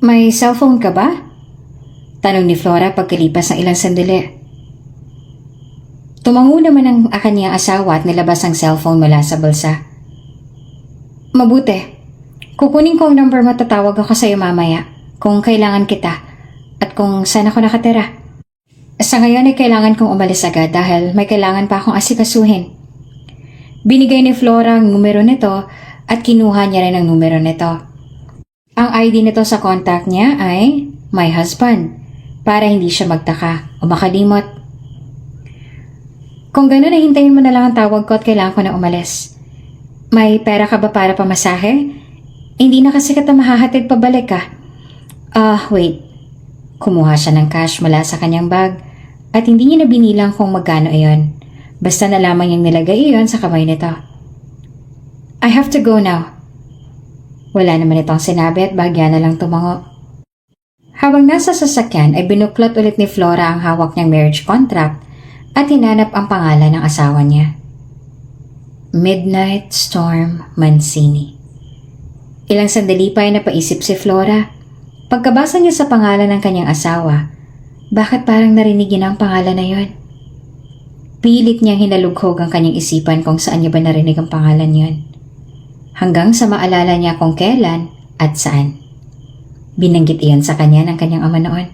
May cellphone ka ba? Tanong ni Flora pagkalipas ng ilang sandali. Tumango naman ang kanyang asawa at nilabas ang cellphone mula sa bulsa. Mabuti. Kukunin ko ang number mo at tatawag ako sa iyo mamaya kung kailangan kita at kung saan ako nakatira. Sa ngayon ay kailangan kong umalis agad dahil may kailangan pa akong asikasuhin. Binigay ni Flora ang numero nito at kinuha niya rin ang numero nito. Ang ID nito sa contact niya ay my husband para hindi siya magtaka o makalimot. Kung gano'n ay hintayin mo na lang ang tawag ko at kailangan ko na umalis. May pera ka ba para pamasahe? Hindi na kasi kita mahahatid pabalik ka. Wait. Kumuha siya ng cash mula sa kanyang bag at hindi niya na binilang kung magkano iyon. Basta na lamang niyang nilagay iyon sa kamay nito. I have to go now. Wala naman itong sinabi at bahagya na lang tumango. Habang nasa sasakyan ay binuklot ulit ni Flora ang hawak niyang marriage contract at hinanap ang pangalan ng asawa niya. Midnight Storm Mancini. Ilang sandali pa ay napaisip si Flora. Pagkabasa niya sa pangalan ng kanyang asawa, bakit parang narinig niya ang pangalan na yon? Pilit niyang hinalughog ang kanyang isipan kung saan niya ba narinig ang pangalan yon. Hanggang sa maalala niya kung kailan at saan. Binanggit iyon sa kanya ng kanyang ama noon.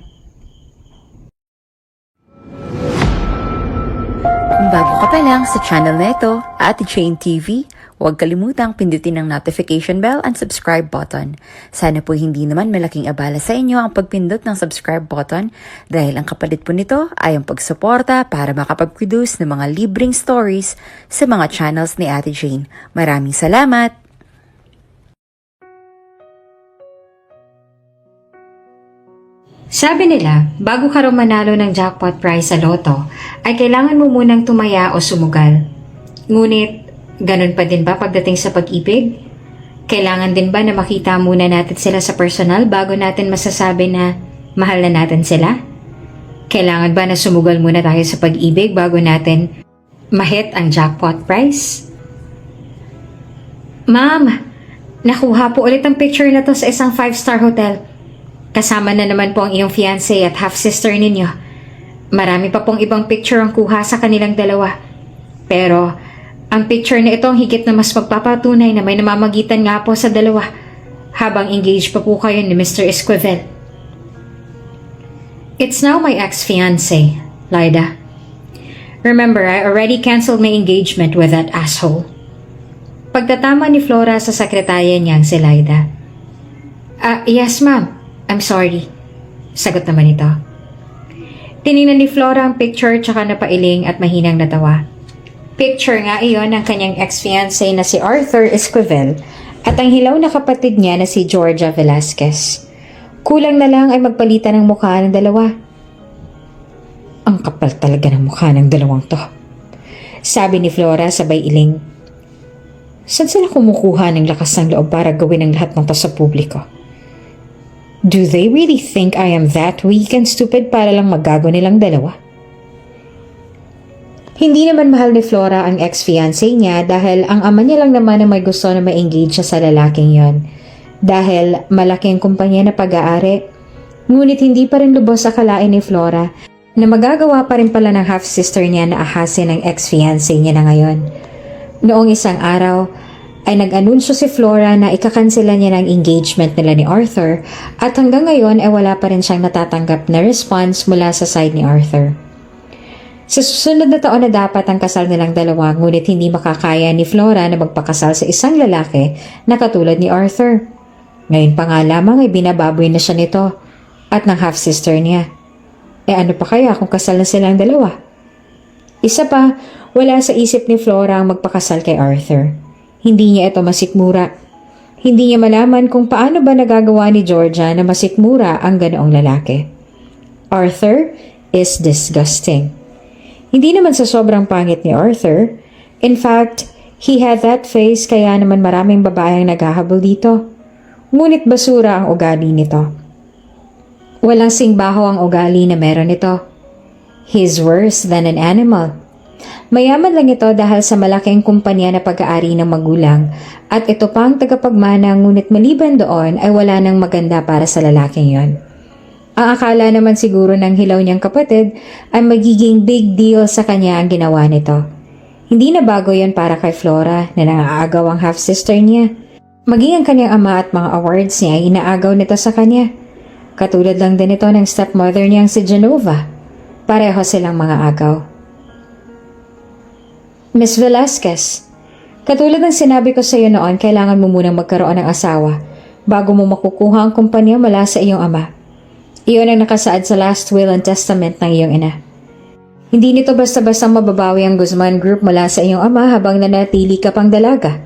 Kung bago ka pa lang sa channel na ito, Ate Jane TV, huwag kalimutang pindutin ang notification bell and subscribe button. Sana po hindi naman malaking abala sa inyo ang pagpindot ng subscribe button dahil ang kapalit po nito ay ang pagsuporta para makapag-produce ng mga libreng stories sa mga channels ni Ate Jane. Maraming salamat! Sabi nila, bago ka raw manalo ng jackpot prize sa loto, ay kailangan mo munang tumaya o sumugal. Ngunit, ganun pa din ba pagdating sa pag-ibig? Kailangan din ba na makita muna natin sila sa personal bago natin masasabi na mahal na natin sila? Kailangan ba na sumugal muna tayo sa pag-ibig bago natin mahit ang jackpot prize? Ma'am, nakuha po ulit ang picture na to sa isang 5-star hotel. Kasama na naman po ang iyong fiancé at half-sister ninyo. Marami pa pong ibang picture ang kuha sa kanilang dalawa. Pero, ang picture na ito ang higit na mas magpapatunay na may namamagitan nga po sa dalawa habang engaged pa po kayo ni Mr. Esquivel. It's now my ex-fiancé, Lyda. Remember, I already canceled my engagement with that asshole. Pagtatama ni Flora sa sekretarya niyang si Lyda. Yes ma'am. I'm sorry. Sagot naman ito. Tiningnan ni Flora ang picture tsaka napailing at mahinang natawa. Picture nga iyon ng kanyang ex-fiancé na si Arthur Esquivel at ang hilaw na kapatid niya na si Georgia Velasquez. Kulang na lang ay magpalitan ng mukha ng dalawa. Ang kapal talaga ng mukha ng dalawang to. Sabi ni Flora sabay iling. Saan sila kumukuha ng lakas ng loob para gawin ang lahat ng to sa publiko? Do they really think I am that weak and stupid para lang magago nilang dalawa? Hindi naman mahal ni Flora ang ex-fiancé niya dahil ang ama niya lang naman ang may gusto na ma-engage siya sa lalaking yon. Dahil malaking kumpanya na pag-aari, ngunit hindi pa rin lubos akalain ni Flora na magagawa pa rin pala ng half-sister niya na ahasin ang ex-fiancé niya na ngayon. Noong isang araw, ay nag-anunsyo si Flora na ikakansela niya ng engagement nila ni Arthur at hanggang ngayon ay wala pa rin siyang natatanggap na response mula sa side ni Arthur. Sa susunod na taon na dapat ang kasal nilang dalawa ngunit hindi makakaya ni Flora na magpakasal sa isang lalaki na katulad ni Arthur. Ngayon pa nga lamang ay binababoy na siya nito at ng half-sister niya. Ano pa kaya kung kasal na silang dalawa? Isa pa, wala sa isip ni Flora ang magpakasal kay Arthur. Hindi niya ito masikmura. Hindi niya malaman kung paano ba nagagawa ni Georgia na masikmura ang ganoong lalaki. Arthur is disgusting. Hindi naman sa sobrang pangit ni Arthur. In fact, he had that face kaya naman maraming babaeng naghahabol dito. Ngunit basura ang ugali nito. Walang singbaho ang ugali na meron nito. He's worse than an animal. Mayaman lang ito dahil sa malaking kumpanya na pag-aari ng magulang at ito pang tagapagmana, ngunit maliban doon ay wala nang maganda para sa lalaking yon. Ang akala naman siguro ng hilaw niyang kapatid ay magiging big deal sa kanya ang ginawa nito. Hindi na bago yon para kay Flora na nangaagaw ang half-sister niya. Maging ang kanyang ama at mga awards niya ay inaagaw nito sa kanya. Katulad lang din ito ng stepmother niyang si Genova. Pareho silang mga agaw. Miss Velasquez, katulad ng sinabi ko sa iyo noon, kailangan mo munang magkaroon ng asawa bago mo makukuha ang kumpanya mula sa iyong ama. Iyon ang nakasaad sa last will and testament ng iyong ina. Hindi nito basta-basta mababawi ang Guzman Group mula sa iyong ama habang nanatili ka pang dalaga.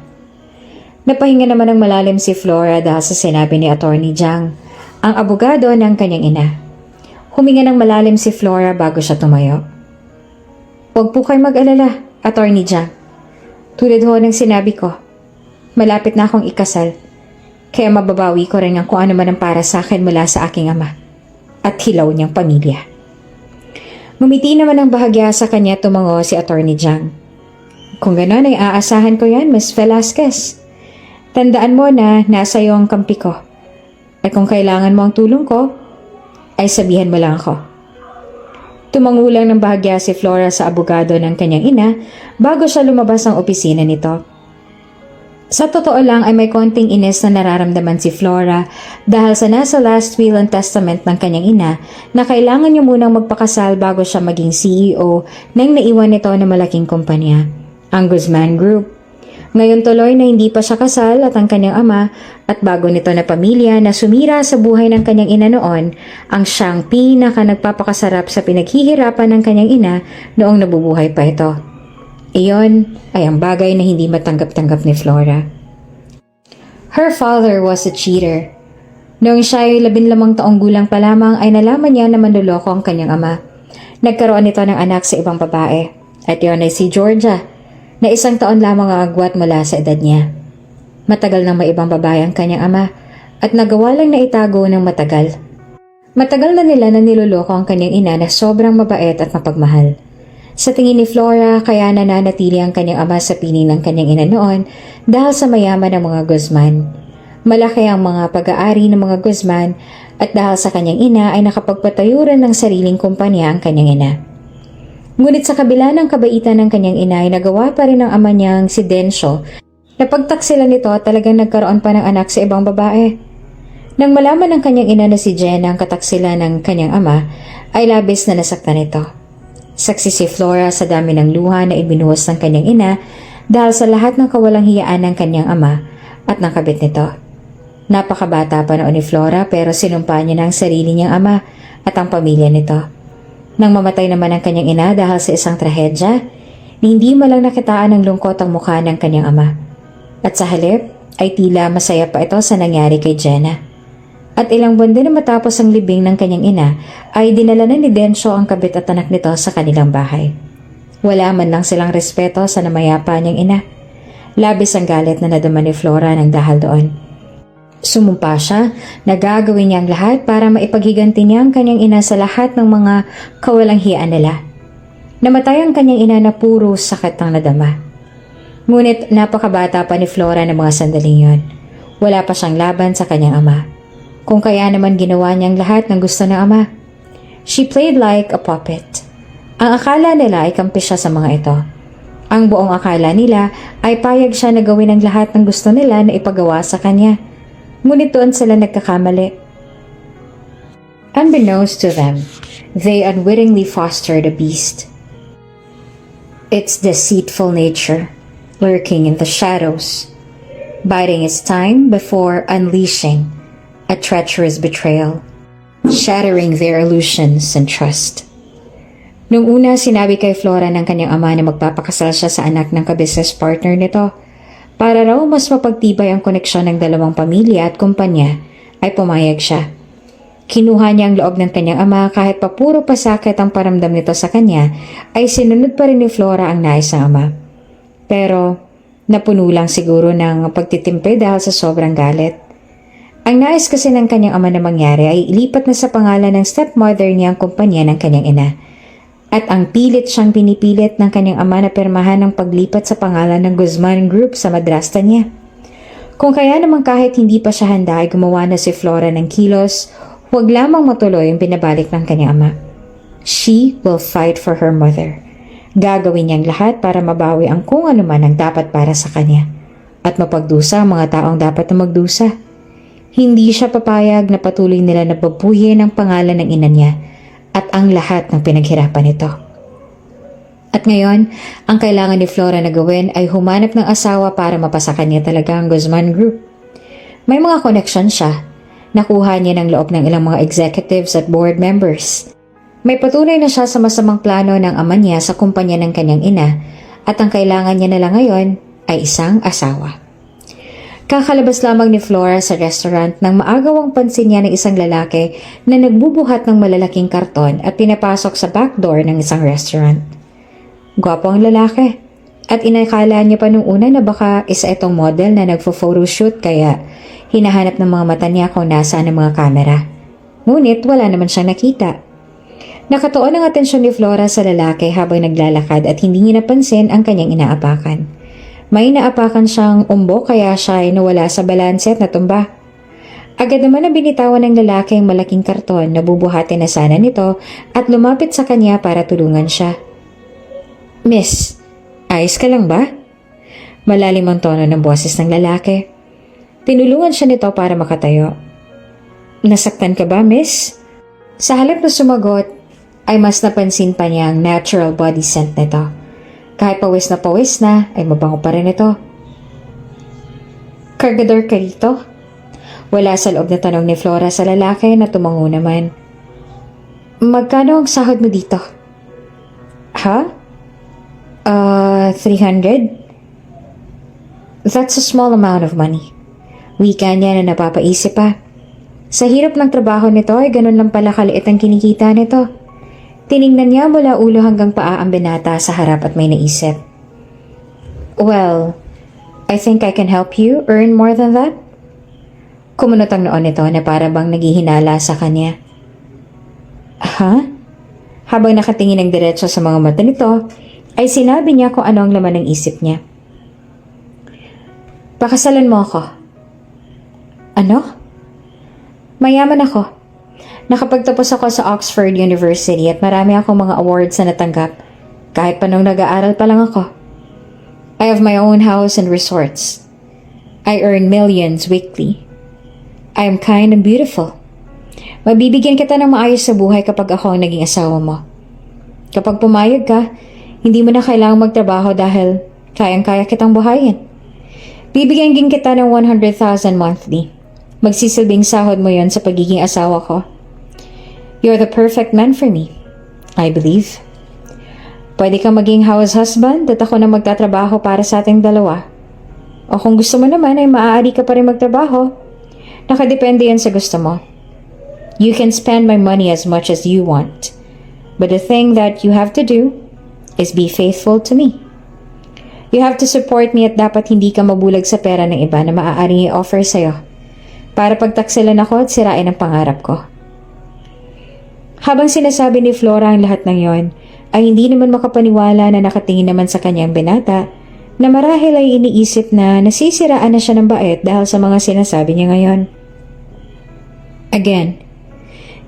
Napahinga naman ng malalim si Flora dahil sa sinabi ni Attorney Jiang, ang abogado ng kanyang ina. Huminga ng malalim si Flora bago siya tumayo. Huwag po kayo mag-alala, Attorney Jiang. Tulad ho ng sinabi ko, malapit na akong ikasal, kaya mababawi ko rin ang kung ano man ang para sa akin mula sa aking ama at hilaw niyang pamilya. Ngumiti naman ang bahagya sa kanya tumango si Attorney Jiang. Kung gano'n ay aasahan ko yan, Miss Velasquez. Tandaan mo na nasa iyo ang kampi ko. At kung kailangan mo ang tulong ko, ay sabihan mo lang ako. Tumangulang ng bahagya si Flora sa abogado ng kanyang ina bago siya lumabas ng opisina nito. Sa totoo lang ay may konting inis na nararamdaman si Flora dahil sa nasa last will and testament ng kanyang ina na kailangan niya munang magpakasal bago siya maging CEO ng naiwan nito na malaking kumpanya, ang Guzman Group. Ngayon tuloy na hindi pa siya kasal at ang kanyang ama at bago nito na pamilya na sumira sa buhay ng kanyang ina noon ang siyang pinaka nagpapakasarap sa pinaghihirapan ng kanyang ina noong nabubuhay pa ito. Iyon ay ang bagay na hindi matanggap-tanggap ni Flora. Her father was a cheater. Noong siya ay 12 taong gulang pa lamang ay nalaman niya na manloloko ang kanyang ama. Nagkaroon ito ng anak sa ibang babae at iyon ay si Georgia na 1 taon lamang ang agwat mula sa edad niya. Matagal nang may ibang babae ang kanyang ama at nagawa lang na itago ng matagal. Matagal na nila na niloloko ang kanyang ina na sobrang mabait at mapagmahal. Sa tingin ni Flora, kaya nananatili ang kanyang ama sa piling ng kanyang ina noon dahil sa mayaman ng mga Guzman. Malaki ang mga pag-aari ng mga Guzman at dahil sa kanyang ina ay nakapagpatayo rin ng sariling kumpanya ang kanyang ina. Ngunit sa kabila ng kabaitan ng kanyang ina ay nagawa pa rin ng ama niyang si Dencio na pagtaksila nito talagang nagkaroon pa ng anak sa ibang babae. Nang malaman ng kanyang ina na si Jenna ang kataksila ng kanyang ama ay labis na nasaktan ito. Saksi si Flora sa dami ng luha na ibinuhos ng kanyang ina dahil sa lahat ng kawalang hiyaan ng kanyang ama at ng kabit nito. Napakabata pa noon ni Flora pero sinumpa niya na ang sarili niyang ama at ang pamilya nito. Nang mamatay naman ang kanyang ina dahil sa isang trahedya, hindi malang nakitaan ng lungkot ang mukha ng kanyang ama. At sa halip ay tila masaya pa ito sa nangyari kay Jenna. At ilang buwan din na matapos ang libing ng kanyang ina ay dinala na ni Dencio ang kabit at anak nito sa kanilang bahay. Wala man lang silang respeto sa namayapa niyang ina. Labis ang galit na nadama ni Flora ng dahil doon. Sumumpa siya na gagawin niya ang lahat para maipaghiganti niya ang kanyang ina sa lahat ng mga kawalang hiyaan nila. Namatay ang kanyang ina na puro sakit ang nadama. Ngunit napakabata pa ni Flora ng mga sandaling yon. Wala pa siyang laban sa kanyang ama. Kung kaya naman ginawa niyang lahat ng gusto ng ama. She played like a puppet. Ang akala nila ay kampi siya sa mga ito. Ang buong akala nila ay payag siya na gawin ang lahat ng gusto nila na ipagawa sa kanya. Ngunit doon sila nagkakamali. Unbeknownst to them, they unwittingly fostered a beast. Its deceitful nature, lurking in the shadows, biding its time before unleashing a treacherous betrayal, shattering their illusions and trust. Nung una sinabi kay Flora ng kanyang ama na magpapakasal siya sa anak ng ka-business partner nito, para raw mas mapagtibay ang koneksyon ng dalawang pamilya at kumpanya, ay pumayag siya. Kinuha niya ang loob ng kanyang ama kahit pa puro pasakit ang paramdam nito sa kanya, ay sinunod pa rin ni Flora ang nais ng ama. Pero napuno lang siguro ng pagtitimpe dahil sa sobrang galit. Ang nais kasi ng kanyang ama na mangyari ay ilipat na sa pangalan ng stepmother niya ang kumpanya ng kanyang ina. at ang pilit siyang pinipilit ng kanyang ama na pirmahan ng paglipat sa pangalan ng Guzman Group sa madrasta niya. Kung kaya naman kahit hindi pa siya handa ay gumawa na si Flora ng kilos, huwag lamang matuloy ang pinabalik ng kanyang ama. She will fight for her mother. Gagawin niyang lahat para mabawi ang kung ano man ang dapat para sa kanya. At mapagdusa ang mga taong dapat na magdusa. Hindi siya papayag na patuloy nila na babuhin ang pangalan ng ina niya at ang lahat ng pinaghirapan nito. At ngayon, ang kailangan ni Flora na gawin ay humanap ng asawa para mapasakan niya talaga ang Guzman Group. May mga koneksyon siya. Nakuha niya ng loob ng ilang mga executives at board members. May patunay na siya sa masamang plano ng ama niya sa kumpanya ng kanyang ina at ang kailangan niya na lang ngayon ay isang asawa. Kakalabas lamang ni Flora sa restaurant nang maagawang pansin niya ng isang lalaki na nagbubuhat ng malalaking karton at pinapasok sa back door ng isang restaurant. Gwapo ang lalaki at inakala niya pa nung una na baka isa itong model na nagfo-photoshoot kaya hinahanap ng mga mata niya kung nasaan ang mga kamera. Ngunit wala naman siyang nakita. Nakatuon ang atensyon ni Flora sa lalaki habang naglalakad at hindi niya napansin ang kanyang inaapakan. May naapakan siyang umbo kaya siya ay nawala sa balanse at natumba. Agad naman na binitawan ng lalaki ang malaking karton na bubuhatin na sana nito at lumapit sa kanya para tulungan siya. Miss, ayos ka lang ba? Malalim ang tono ng boses ng lalaki. Tinulungan siya nito para makatayo. Nasaktan ka ba, miss? Sa halip na sumagot, ay mas napansin pa niya ang natural body scent nito. Kahit pawis na, ay mabango pa rin ito. Kargador ka rito? Wala sa loob na tanong ni Flora sa lalaki na tumango naman. Magkano ang sahod mo dito? Ha? 300? That's a small amount of money. Wika niya na napapaisip pa. Sa hirap ng trabaho nito ay ganun lang pala kaliit ang kinikita nito. Tiningnan niya mula ulo hanggang paa ang binata sa harap at may naisip. Well, I think I can help you earn more than that. Kumunot ang noon nito na para bang naghihinala sa kanya. Ha? Habang nakatingin ng diretso sa mga mata nito, ay sinabi niya kung ano ang laman ng isip niya. Pakasalan mo ako. Ano? Mayaman ako. Nakapagtapos ako sa Oxford University at marami akong mga awards na natanggap kahit pa nung nag-aaral pa lang ako. I have my own house and resorts. I earn millions weekly. I am kind and beautiful. Mabibigyan kita ng maayos sa buhay kapag ako ang naging asawa mo. Kapag pumayag ka, hindi mo na kailangang magtrabaho dahil kayang-kaya kitang buhayin. Bibigyan din kita ng 100,000 monthly. Magsisilbing sahod mo yon sa pagiging asawa ko. You're the perfect man for me, I believe. Pwede kang maging house husband at ako na magtatrabaho para sa ating dalawa. O kung gusto mo naman ay maaari ka pa rin magtrabaho. Nakadepende yan sa gusto mo. You can spend my money as much as you want. But the thing that you have to do is be faithful to me. You have to support me at dapat hindi ka mabulag sa pera ng iba na maaaring i-offer sa'yo para pagtaksilan ako at sirain ang pangarap ko. Habang sinasabi ni Flora ang lahat ng yon, ay hindi naman makapaniwala na nakatingin naman sa kanyang binata na marahil ay iniisip na nasisiraan na siya ng bait dahil sa mga sinasabi niya ngayon. Again,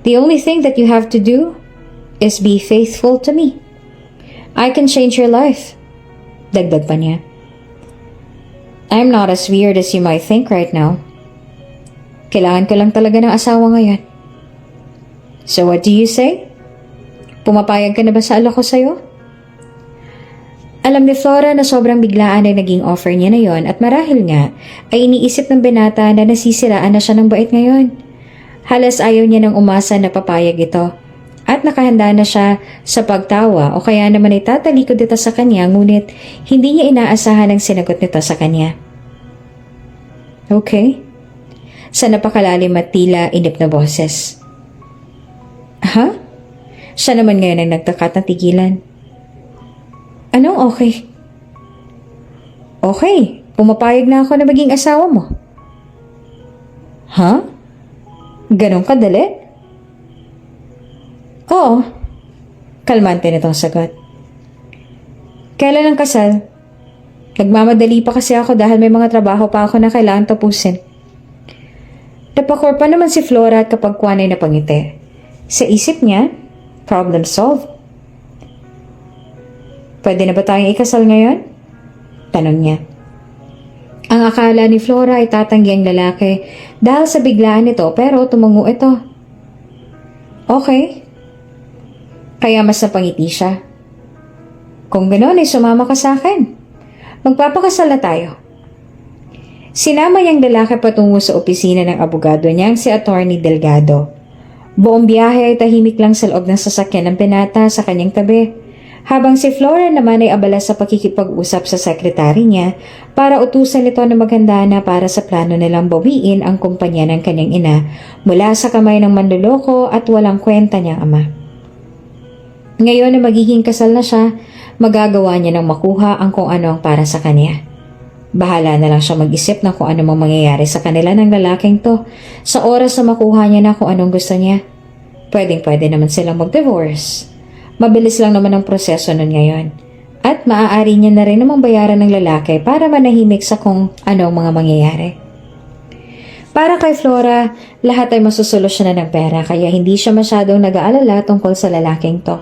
the only thing that you have to do is be faithful to me. I can change your life. Dagdag pa niya. I'm not as weird as you might think right now. Kailangan ko lang talaga ng asawa ngayon. So what do you say? Pumapayag ka na ba sa alok ko sa'yo? Alam ni Flora na sobrang biglaan ay naging offer niya na yon at marahil nga ay iniisip ng binata na nasisiraan na siya ng bait ngayon. Halos ayaw niya nang umasa na papayag ito at nakahanda na siya sa pagtawa o kaya naman ay tatalikod ito sa kanya ngunit hindi niya inaasahan ang sinagot nito sa kanya. Okay? Sa napakalalim at tila inip na boses. Ha? Siya naman ngayon ang nagtaka at natigilan. Anong okay? Okay, pumapayag na ako na maging asawa mo. Ha? Ganon kadali? Oo. Kalmante nitong sagot. Kailan ang kasal? Nagmamadali pa kasi ako dahil may mga trabaho pa ako na kailangan tapusin. Napakorpa naman si Flora at kapagkuanay na pangiti. Sa isip niya, problem solved. Pwede na ba tayong ikasal ngayon? Tanong niya. Ang akala ni Flora ay tatanggi ang lalaki dahil sa biglaan nito pero tumango ito. Okay. Kaya mas napangiti siya. Kung gano'n ay sumama ka sa akin. Magpapakasal na tayo. Sinama niyang lalaki patungo sa opisina ng abogado niyang si Attorney Delgado. Buong biyahe ay tahimik lang sa loob ng sasakyan ng binata sa kanyang tabi, habang si Flora naman ay abala sa pakikipag-usap sa sekretary niya para utusan ito na maghanda na para sa plano nilang bawiin ang kumpanya ng kanyang ina mula sa kamay ng manloloko at walang kwenta niyang ama. Ngayon na magiging kasal na siya, magagawa niya ng makuha ang kung ano ang para sa kanya. Bahala na lang siya mag-isip ng kung ano mang mangyayari sa kanila ng lalaking to sa oras na makuha niya na kung anong gusto niya. Pwedeng-pwede naman silang mag-divorce. Mabilis lang naman ang proseso nun ngayon. At maaari niya na rin namang bayaran ng lalaki para manahimik sa kung anong mga mangyayari. Para kay Flora, lahat ay masusolusyonan ng pera kaya hindi siya masyadong nag-aalala tungkol sa lalaking to.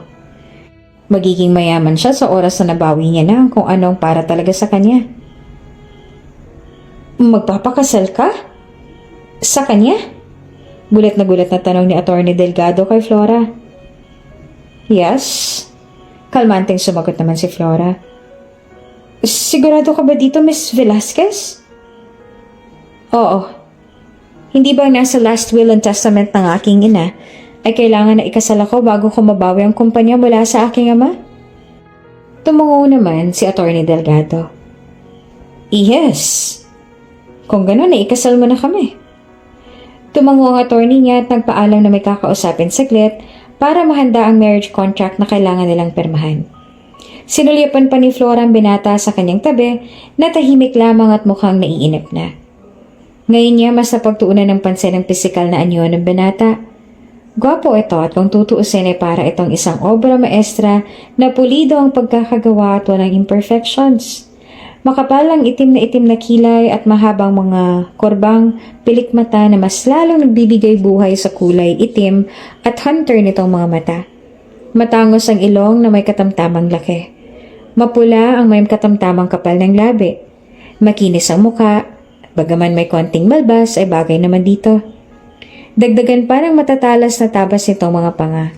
Magiging mayaman siya sa oras na nabawi niya na kung anong para talaga sa kanya. Magpapakasal ka? Sa kanya? Gulat na tanong ni Attorney Delgado kay Flora. Yes. Kalmanteng sumagot naman si Flora. Sigurado ka ba dito, Miss Velasquez? Oo. Hindi ba nasa last will and testament ng aking ina ay kailangan na ikasal ako bago ko mabawi ang kumpanya mula sa aking ama? Tumungo naman si Attorney Delgado. Yes. Kung gano'n, ikasal mo na kami. Tumango ang attorney niya at nagpaalam na may kakausapin saglit para mahanda ang marriage contract na kailangan nilang pirmahan. Sinulyapan pa ni Flora ang binata sa kanyang tabi na tahimik lamang at mukhang naiinip na. Ngayon niya mas napagtuunan ng pansin ang pisikal na anyo ng binata. Gwapo ito at kung tutuusin ay para itong isang obra maestra na pulido ang pagkakagawa at walang imperfections. Makapal ang itim na kilay at mahabang mga korbang pilik mata na mas lalong nagbibigay buhay sa kulay itim at hunter nitong mga mata. Matangos ang ilong na may katamtamang laki. Mapula ang may katamtamang kapal ng labi. Makinis ang muka, bagaman may konting malbas ay bagay naman dito. Dagdagan pa ng matatalas na tabas nitong mga panga.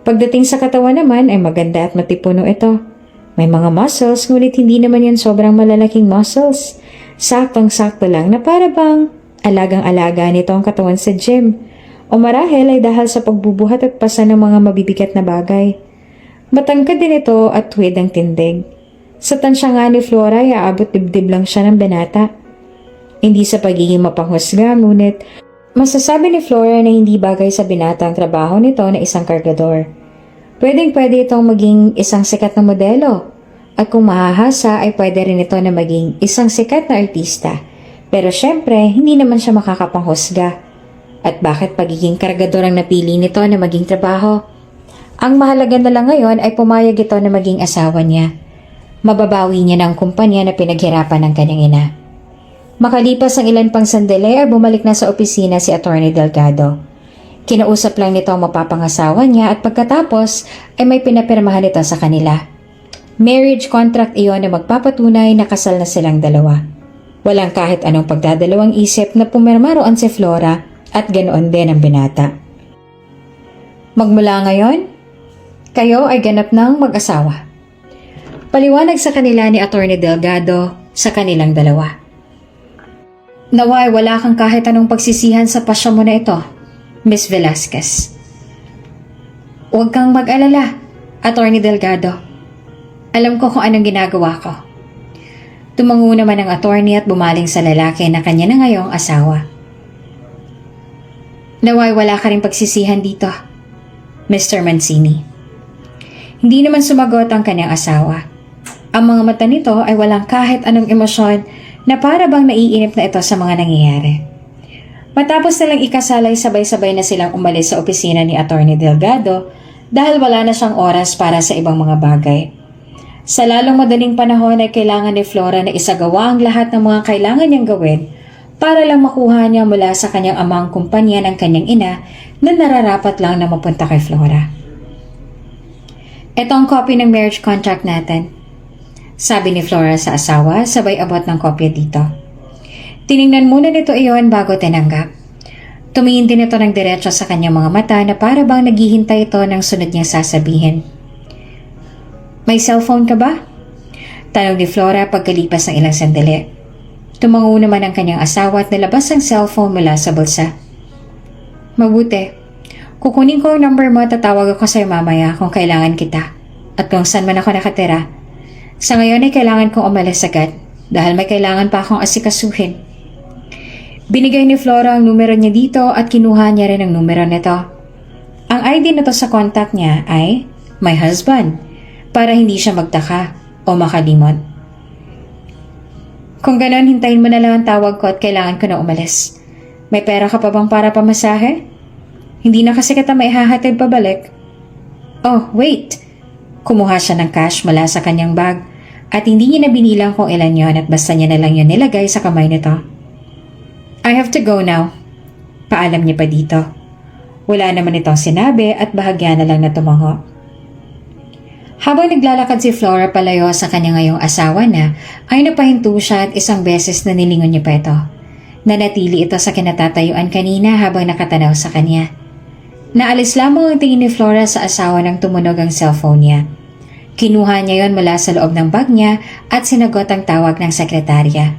Pagdating sa katawan naman ay maganda at matipuno ito. May mga muscles, ngunit hindi naman yan sobrang malalaking muscles. Saktong-sakto lang na para bang alagang-alaga nito ang katawan sa gym. O marahil ay dahil sa pagbubuhat at pasa ng mga mabibigat na bagay. Matangkad din ito at tuwid ang tindig. Sa tansya nga ni Flora ay aabot dibdib lang siya ng binata. Hindi sa pagiging mapanghusga, ngunit masasabi ni Flora na hindi bagay sa binata ang trabaho nito na isang kargador. Pwedeng-pwede itong maging isang sikat na modelo. At kung mahahasa ay pwede rin ito na maging isang sikat na artista. Pero syempre, hindi naman siya makakapanghusga. At bakit pagiging kargador ang napili nito na maging trabaho? Ang mahalaga na lang ngayon ay pumayag ito na maging asawa niya. Mababawi niya ng kumpanya na pinaghirapan ng kanyang ina. Makalipas ang ilan pang sandali ay bumalik na sa opisina si Attorney Delgado. Kinausap lang nito ang mapapangasawa niya at pagkatapos ay may pinapirmahan nito sa kanila. Marriage contract iyon na magpapatunay na kasal na silang dalawa. Walang kahit anong pagdadalawang isip na pumirma roon si Flora at ganoon din ang binata. Magmula ngayon, kayo ay ganap ng mag-asawa. Paliwanag sa kanila ni Attorney Delgado sa kanilang dalawa. Naway wala kang kahit anong pagsisihan sa pasya mo na ito, Miss Velasquez. Huwag kang mag-alala, Attorney Delgado. Alam ko kung anong ginagawa ko. Tumango naman ang attorney at bumaling sa lalaki na kanya na ngayong asawa. Naway wala ka rin pagsisihan dito, Mr. Mancini. Hindi naman sumagot ang kanyang asawa. Ang mga mata nito ay walang kahit anong emosyon na para bang naiinip na ito sa mga nangyayari. Matapos nilang ikasalay, sabay-sabay na silang umalis sa opisina ni Attorney Delgado dahil wala na siyang oras para sa ibang mga bagay. Sa lalong madaling panahon ay kailangan ni Flora na isagawa ang lahat ng mga kailangan niyang gawin para lang makuha niya mula sa kanyang amang kumpanya ng kanyang ina na nararapat lang na mapunta kay Flora. Ito ang copy ng marriage contract natin, sabi ni Flora sa asawa sabay abot ng kopya dito. Tiningnan muna nito iyon bago tinanggap. Tumingin din ito ng diretso sa kanyang mga mata na para bang naghihintay ito ng sunod niyang sasabihin. May cellphone ka ba? Tanong ni Flora pagkalipas ng ilang sandali. Tumango naman ang kanyang asawa at nalabas ang cellphone mula sa bulsa. Mabuti. Kukunin ko ang number mo at tatawag ako sa'yo mamaya kung kailangan kita at kung saan man ako nakatira. Sa ngayon ay kailangan kong umalis agad dahil may kailangan pa akong asikasuhin. Binigay ni Flora ang numero niya dito at kinuha niya rin ang numero nito. Ang ID na to sa contact niya ay my husband para hindi siya magtaka o makalimot. Kung ganon, hintayin mo na lang ang tawag ko at kailangan ko na umalis. May pera ka pa bang para pamasahe? Hindi na kasi kita maihahatid pabalik. Oh, wait! Kumuha siya ng cash mula sa kanyang bag at hindi niya na binilang kung ilan yon at basta niya na lang yon nilagay sa kamay nito. I have to go now. Paalam niya pa dito. Wala naman itong sinabi at bahagya na lang na tumango. Habang naglalakad si Flora palayo sa kanya ngayong asawa na, ay napahinto siya at isang beses na nilingon niya pa ito. Nanatili ito sa kinatatayuan kanina habang nakatanaw sa kanya. Naalis lamang ang tingin ni Flora sa asawa nang tumunog ang cellphone niya. Kinuha niya yon mula sa loob ng bag niya at sinagot ang tawag ng sekretarya.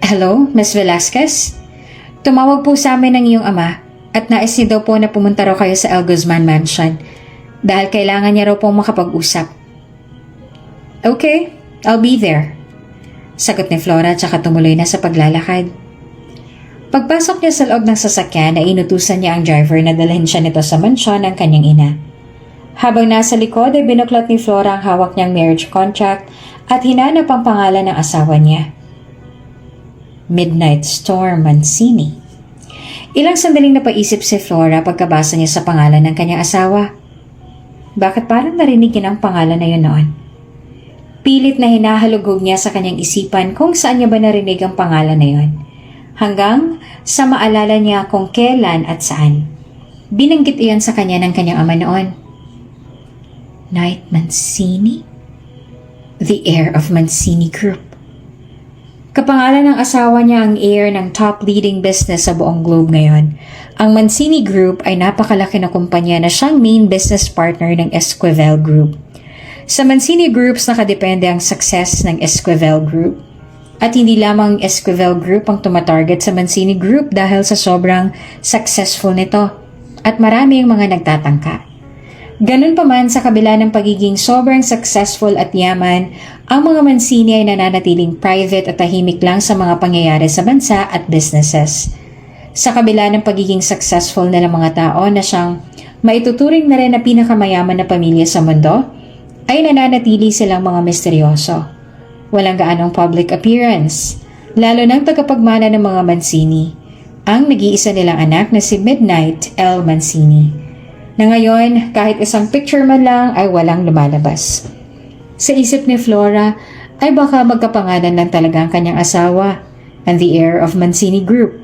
Hello, Ms. Velasquez? Tumawag po sa amin ng iyong ama at nais niya daw po na pumunta raw kayo sa El Guzman Mansion dahil kailangan niya raw pong makapag-usap. Okay, I'll be there. Sagot ni Flora tsaka tumuloy na sa paglalakad. Pagpasok niya sa loob ng sasakyan ay inutusan niya ang driver na dalhin siya nito sa mansyon ng kanyang ina. Habang nasa likod ay binuklat ni Flora ang hawak niyang marriage contract at hinanap ang pangalan ng asawa niya. Midnight Storm Mancini. Ilang sandaling napaisip si Flora pagkabasa niya sa pangalan ng kanyang asawa. Bakit parang narinig niya ang pangalan na yun noon? Pilit na hinahalugog niya sa kanyang isipan kung saan niya ba narinig ang pangalan na yun. Hanggang sa maalala niya kung kailan at saan. Binanggit iyon sa kanya ng kanyang ama noon. Knight Mancini? The heir of Mancini Group. Kapangalan ng asawa niya ang heir ng top leading business sa buong globe ngayon. Ang Mancini Group ay napakalaki na kumpanya na siyang main business partner ng Esquivel Group. Sa Mancini Groups nakadepende ang success ng Esquivel Group. At hindi lamang ang Esquivel Group ang tumatarget sa Mancini Group dahil sa sobrang successful nito at marami ang mga nagtatangka. Ganun pa man sa kabila ng pagiging sobrang successful at yaman, ang mga Mancini ay nananatiling private at tahimik lang sa mga pangyayari sa bansa at businesses. Sa kabila ng pagiging successful na ng mga tao na siyang maituturing na rin na pinakamayaman na pamilya sa mundo, ay nananatili silang mga misteryoso. Walang gaanong public appearance, lalo ng tagapagmana ng mga Mancini, ang nag-iisa nilang anak na si Midnight L. Mancini. Na ngayon, kahit isang picture man lang ay walang lumalabas. Sa isip ni Flora ay baka magkapangalan lang talaga ang kanyang asawa and the heir of Mancini Group.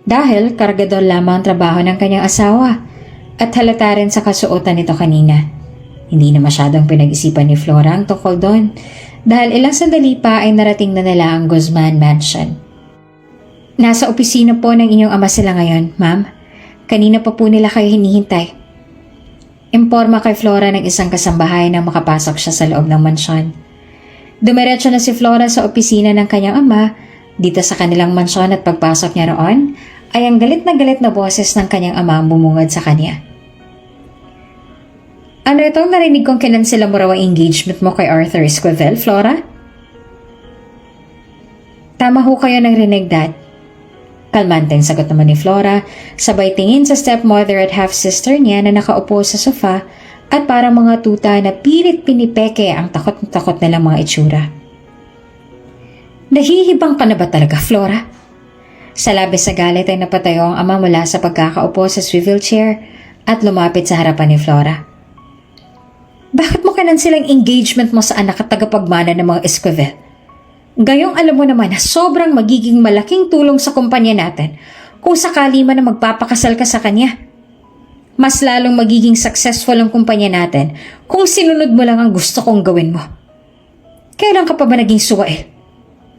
Dahil kargador lamang ang trabaho ng kanyang asawa at halata rin sa kasuotan nito kanina. Hindi na masyadong pinag-isipan ni Flora ang tungkol doon dahil ilang sandali pa ay narating na nila ang Guzman Mansion. Nasa opisina po ng inyong ama sila ngayon, ma'am. Kanina pa po nila kayo hinihintay. Imporma kay Flora ng isang kasambahay na makapasok siya sa loob ng mansyon. Dumiretso na si Flora sa opisina ng kanyang ama dito sa kanilang mansyon at pagpasok niya roon ay ang galit na boses ng kanyang ama ang bumungad sa kanya. Ano itong narinig kong kinansela mo raw ang engagement mo kay Arthur Esquivel, Flora? Tama ho kayo ng rinig, Dad. Kalmanteng sagot naman ni Flora, sabay tingin sa stepmother at half-sister niya na nakaupo sa sofa at parang mga tuta na pilit pinipeke ang takot nilang mga itsura. Nahihibang ka na ba talaga, Flora? Sa labis sa galit ay napatayo ang ama mula sa pagkakaupo sa swivel chair at lumapit sa harapan ni Flora. Bakit mo kinansilang engagement mo sa anak at tagapagmana ng mga Esquivel? Gayong alam mo naman na sobrang magiging malaking tulong sa kumpanya natin kung sakali man na magpapakasal ka sa kanya. Mas lalong magiging successful ang kumpanya natin kung sinunod mo lang ang gusto kong gawin mo. Kailan ka pa ba naging suwail?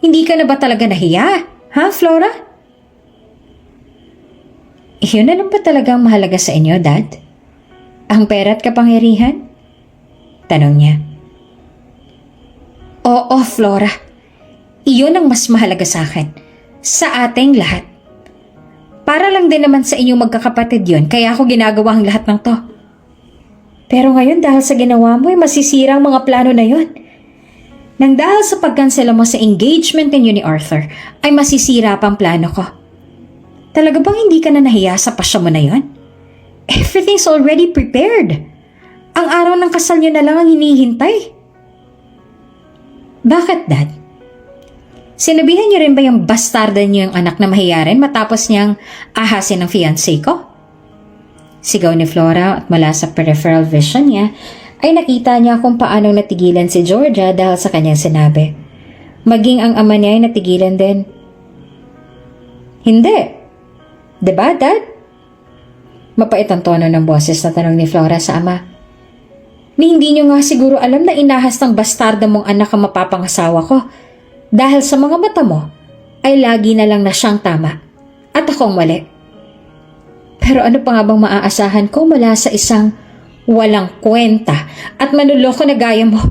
Hindi ka na ba talaga nahiya? Ha, Flora? Iyon na lang ba talagang mahalaga sa inyo, Dad? Ang pera at kapangyarihan? Tanong niya. Oo, Flora. Iyon ang mas mahalaga sa akin. Sa ating lahat. Para lang din naman sa inyong magkakapatid yon, kaya ako ginagawa ang lahat ng to. Pero ngayon dahil sa ginawa mo ay masisira ang mga plano na yon. Nang dahil sa pagkansela mo sa engagement ninyo ni Arthur, ay masisira pa ang plano ko. Talaga bang hindi ka na nahiya sa pasya mo na yon? Everything's already prepared. Ang araw ng kasal niyo na lang ang hinihintay. Bakit, Dad? Sinabihan niyo rin ba yung bastarda niyo yung anak na mahiyarin matapos niyang ahasin ng fiancé ko? Sigaw ni Flora at mula sa peripheral vision niya ay nakita niya kung paano natigilan si Georgia dahil sa kanyang sinabi. Maging ang ama niya ay natigilan din. Hindi. Diba, Dad? Mapait ang tono ng boses na tanong ni Flora sa ama. Ni hindi niyo nga siguro alam na inahas ng bastarda mong anak ang mapapangasawa ko. Dahil sa mga mata mo, ay lagi na lang na siyang tama at akong mali. Pero ano pa nga bang maaasahan ko mula sa isang walang kwenta at manloloko na gaya mo?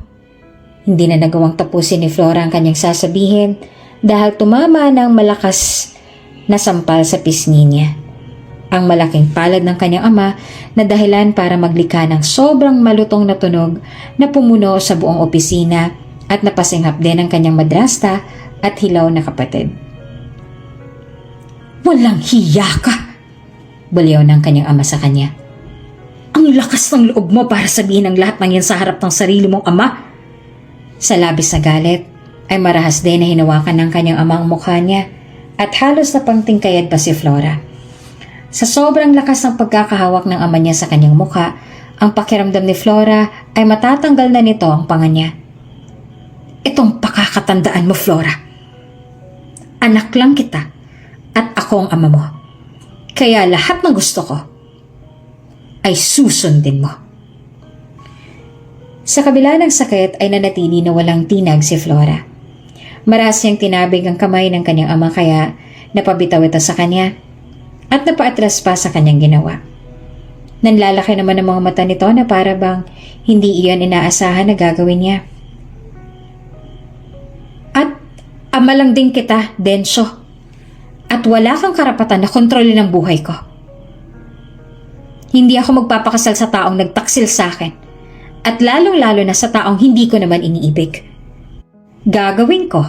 Hindi na nagawang tapusin ni Flora ang kanyang sasabihin dahil tumama ng malakas na sampal sa pisngi niya. Ang malaking palad ng kanyang ama na dahilan para maglikha ng sobrang malutong na tunog na pumuno sa buong opisina at napasinghap din ang kanyang madrasta at hilaw na kapatid. Walang hiya ka! Baliw ng kanyang ama sa kanya. Ang lakas ng loob mo para sabihin ang lahat ng yan sa harap ng sarili mong ama. Sa labis na galit ay marahas din na hinawakan ng kanyang ama ang mukha niya at halos na pangtingkayad pa si Flora. Sa sobrang lakas ng pagkakahawak ng ama niya sa kanyang mukha, ang pakiramdam ni Flora ay matatanggal na nito ang panga niya. Itong pakakatandaan mo, Flora. Anak lang kita at ako ang ama mo. Kaya lahat ng gusto ko ay susundin mo. Sa kabila ng sakit ay nanatili na walang tinag si Flora. Maras niyang tinabig ang kamay ng kanyang ama kaya napabitaw ito sa kanya at napaatras pa sa kanyang ginawa. Nanlalaki naman ang mga mata nito na para bang hindi iyon inaasahan na gagawin niya. At ama lang din kita, Densyo. At wala kang karapatan na kontrolin ang buhay ko. Hindi ako magpapakasal sa taong nagtaksil sa akin. At lalong-lalo na sa taong hindi ko naman iniibig. Gagawin ko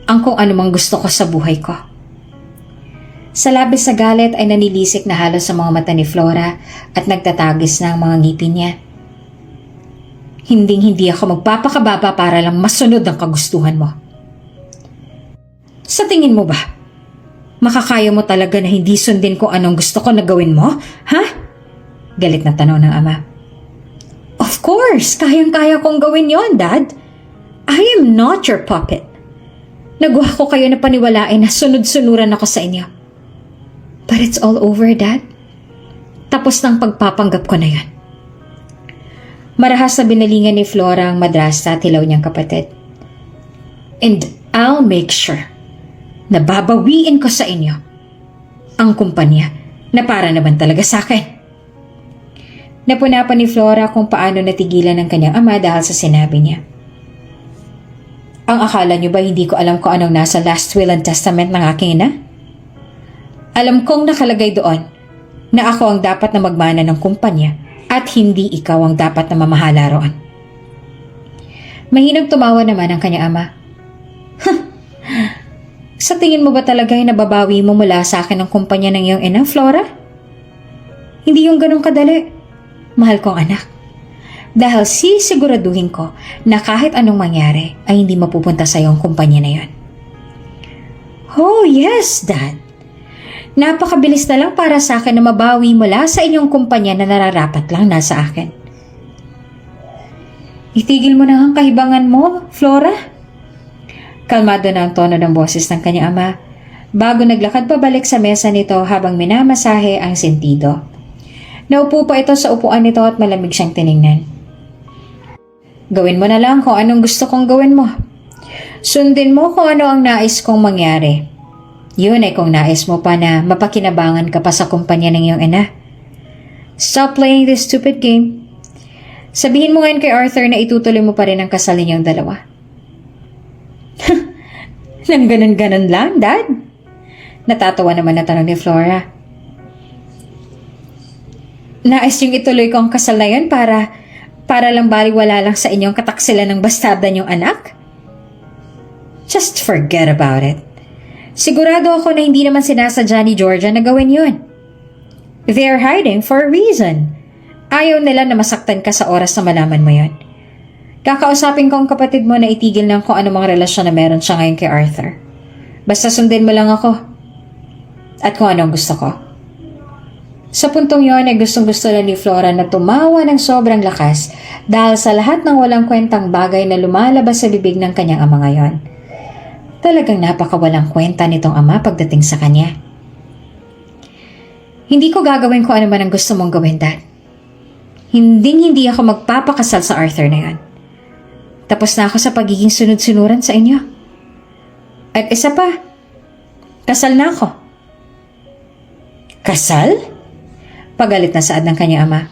ang kung anumang gusto ko sa buhay ko. Sa labis sa galit ay nanilisik na halos sa mga mata ni Flora at nagtatagis na ang mga ngipin niya. Hinding-hindi ako magpapakababa para lang masunod ang kagustuhan mo. Sa tingin mo ba, makakaya mo talaga na hindi sundin kung anong gusto ko na gawin mo? Ha? Galit na tanong ng ama. Of course, kayang-kaya kong gawin yon, Dad. I am not your puppet. Nagawa ko kayo na paniwalain na sunod-sunuran ako sa inyo. But it's all over, Dad. Tapos ng pagpapanggap ko na yan. Marahas na binalingan ni Flora ang madrasta at hilaw niyang kapatid. And I'll make sure na babawiin ko sa inyo ang kumpanya na para naman talaga sa akin. Napuna pa ni Flora kung paano natigilan ng kanyang ama dahil sa sinabi niya. Ang akala niyo ba hindi ko alam kung anong nasa last will and testament ng aking ina? Alam kong nakalagay doon na ako ang dapat na magmana ng kumpanya at hindi ikaw ang dapat na mamahala roon. Mahinang tumawa naman ang kanyang ama. Sa tingin mo ba talaga ay nababawi mo mula sa akin ang kumpanya ng iyong ina, Flora? Hindi yung ganun kadali, mahal kong anak. Dahil sisiguraduhin ko na kahit anong mangyari ay hindi mapupunta sa iyong kumpanya na yon. Oh yes, Dad. Napakabilis na lang para sa akin na mabawi mula sa inyong kumpanya na nararapat lang nasa akin. Itigil mo na ang kahibangan mo, Flora. Kalmado na ang tono ng boses ng kanyang ama bago naglakad pabalik sa mesa nito habang minamasahe ang sentido. Naupo pa ito sa upuan nito at malamig siyang tiningnan. Gawin mo na lang kung anong gusto kong gawin mo. Sundin mo kung ano ang nais kong mangyari. Yun ay kung nais mo pa na mapakinabangan ka pa sa kumpanya ng iyong ina. Stop playing this stupid game. Sabihin mo ngayon kay Arthur na itutuloy mo pa rin ang kasal ninyong dalawa. Nang ganun-ganun lang, Dad? Natatawa naman na tanong ni Flora. Nais yung ituloy ko ang kasal na yun para lang baliwala lang sa inyong kataksilan ng bastarda niyong anak? Just forget about it. Sigurado ako na hindi naman sinasadya ni Georgia na gawin yun. They're hiding for a reason. Ayaw nila na masaktan ka sa oras na malaman mo yun. Kakausapin ko ang kapatid mo na itigil ng kung anumang relasyon na meron siya ngayon kay Arthur. Basta sundin mo lang ako. At kung ano ang gusto ko. Sa puntong yon ay gustong-gusto na ni Flora na tumawa ng sobrang lakas dahil sa lahat ng walang kwentang bagay na lumalabas sa bibig ng kanyang ama ngayon. Talagang napakawalang kwenta nitong ama pagdating sa kanya. Hindi ko gagawin kung ano man ang gusto mong gawin, Dad. Hindi ako magpapakasal sa Arthur na yan. Tapos na ako sa pagiging sunod-sunuran sa inyo. At isa pa, kasal na ako. Kasal? Pagalit na saad ng kanyang ama.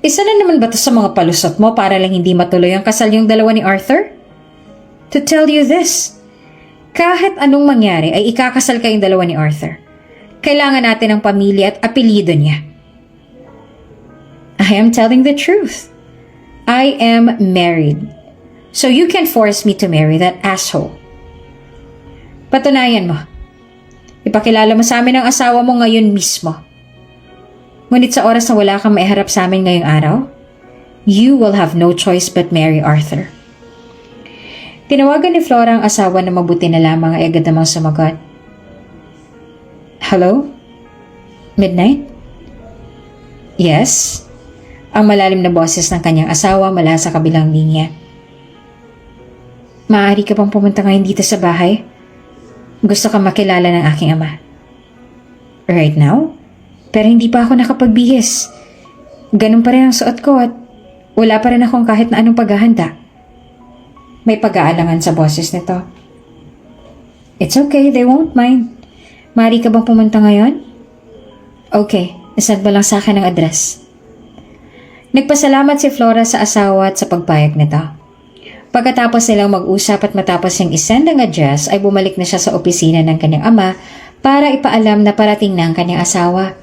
Isa na naman ba ito sa mga palusot mo para lang hindi matuloy ang kasal yung dalawa ni Arthur? To tell you this, kahit anong mangyari ay ikakasal kayong dalawa ni Arthur. Kailangan natin ng pamilya at apelyido niya. I am telling the truth. I am married. So you can't force me to marry that asshole. Patunayan mo. Ipakilala mo sa amin ang asawa mo ngayon mismo. Ngunit sa oras na wala kang maiharap sa amin ngayong araw, you will have no choice but marry Arthur. Tinawagan ni Flora ang asawa na mabuti na lamang ay agad namang sumagot. Hello? Midnight? Yes? Ang malalim na boses ng kanyang asawa mula sa kabilang linya. Maaari ka bang pumunta ngayon dito sa bahay? Gusto kang makilala ng aking ama. Right now? Pero hindi pa ako nakapagbihis. Ganun pa rin ang suot ko at wala pa rin akong kahit na anong paghahanda. May pag-aalangan sa boses nito. It's okay, they won't mind. Maaari ka bang pumunta ngayon? Okay, isend mo lang sa akin ang address. Nagpasalamat si Flora sa asawa at sa pagpayag nito. Pagkatapos nilang mag-usap at matapos niyang isend ang address ay bumalik na siya sa opisina ng kanyang ama para ipaalam na parating na ang kanyang asawa.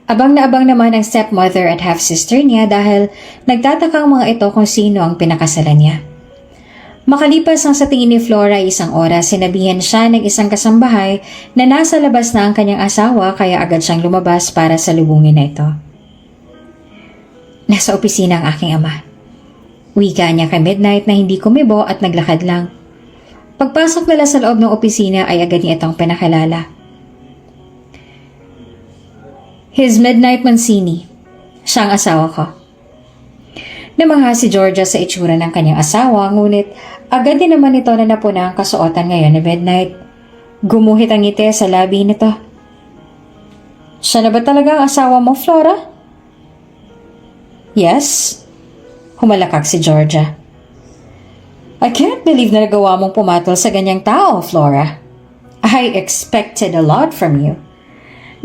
Abang na abang naman ang stepmother at half-sister niya dahil nagtataka ang mga ito kung sino ang pinakasalan niya. Makalipas ang sa tingin ni Flora ay isang oras, sinabihan siya ng isang kasambahay na nasa labas na ang kanyang asawa kaya agad siyang lumabas para salubungin na ito. Nasa opisina ang aking ama. Wika niya kay Midnight na hindi kumibo at naglakad lang. Pagpasok nila sa loob ng opisina ay agad niya itong pinakilala. His Midnight Mancini. Siya ang asawa ko. Namangha si Georgia sa itsura ng kanyang asawa, ngunit agad din naman ito na napuna ang kasuotan ngayon ni Midnight. Gumuhit ang ngiti sa labi nito. Siya na ba talaga ang asawa mo, Flora? Yes. Humalakak si Georgia. I can't believe na nagawa mong pumatol sa ganyang tao, Flora. I expected a lot from you.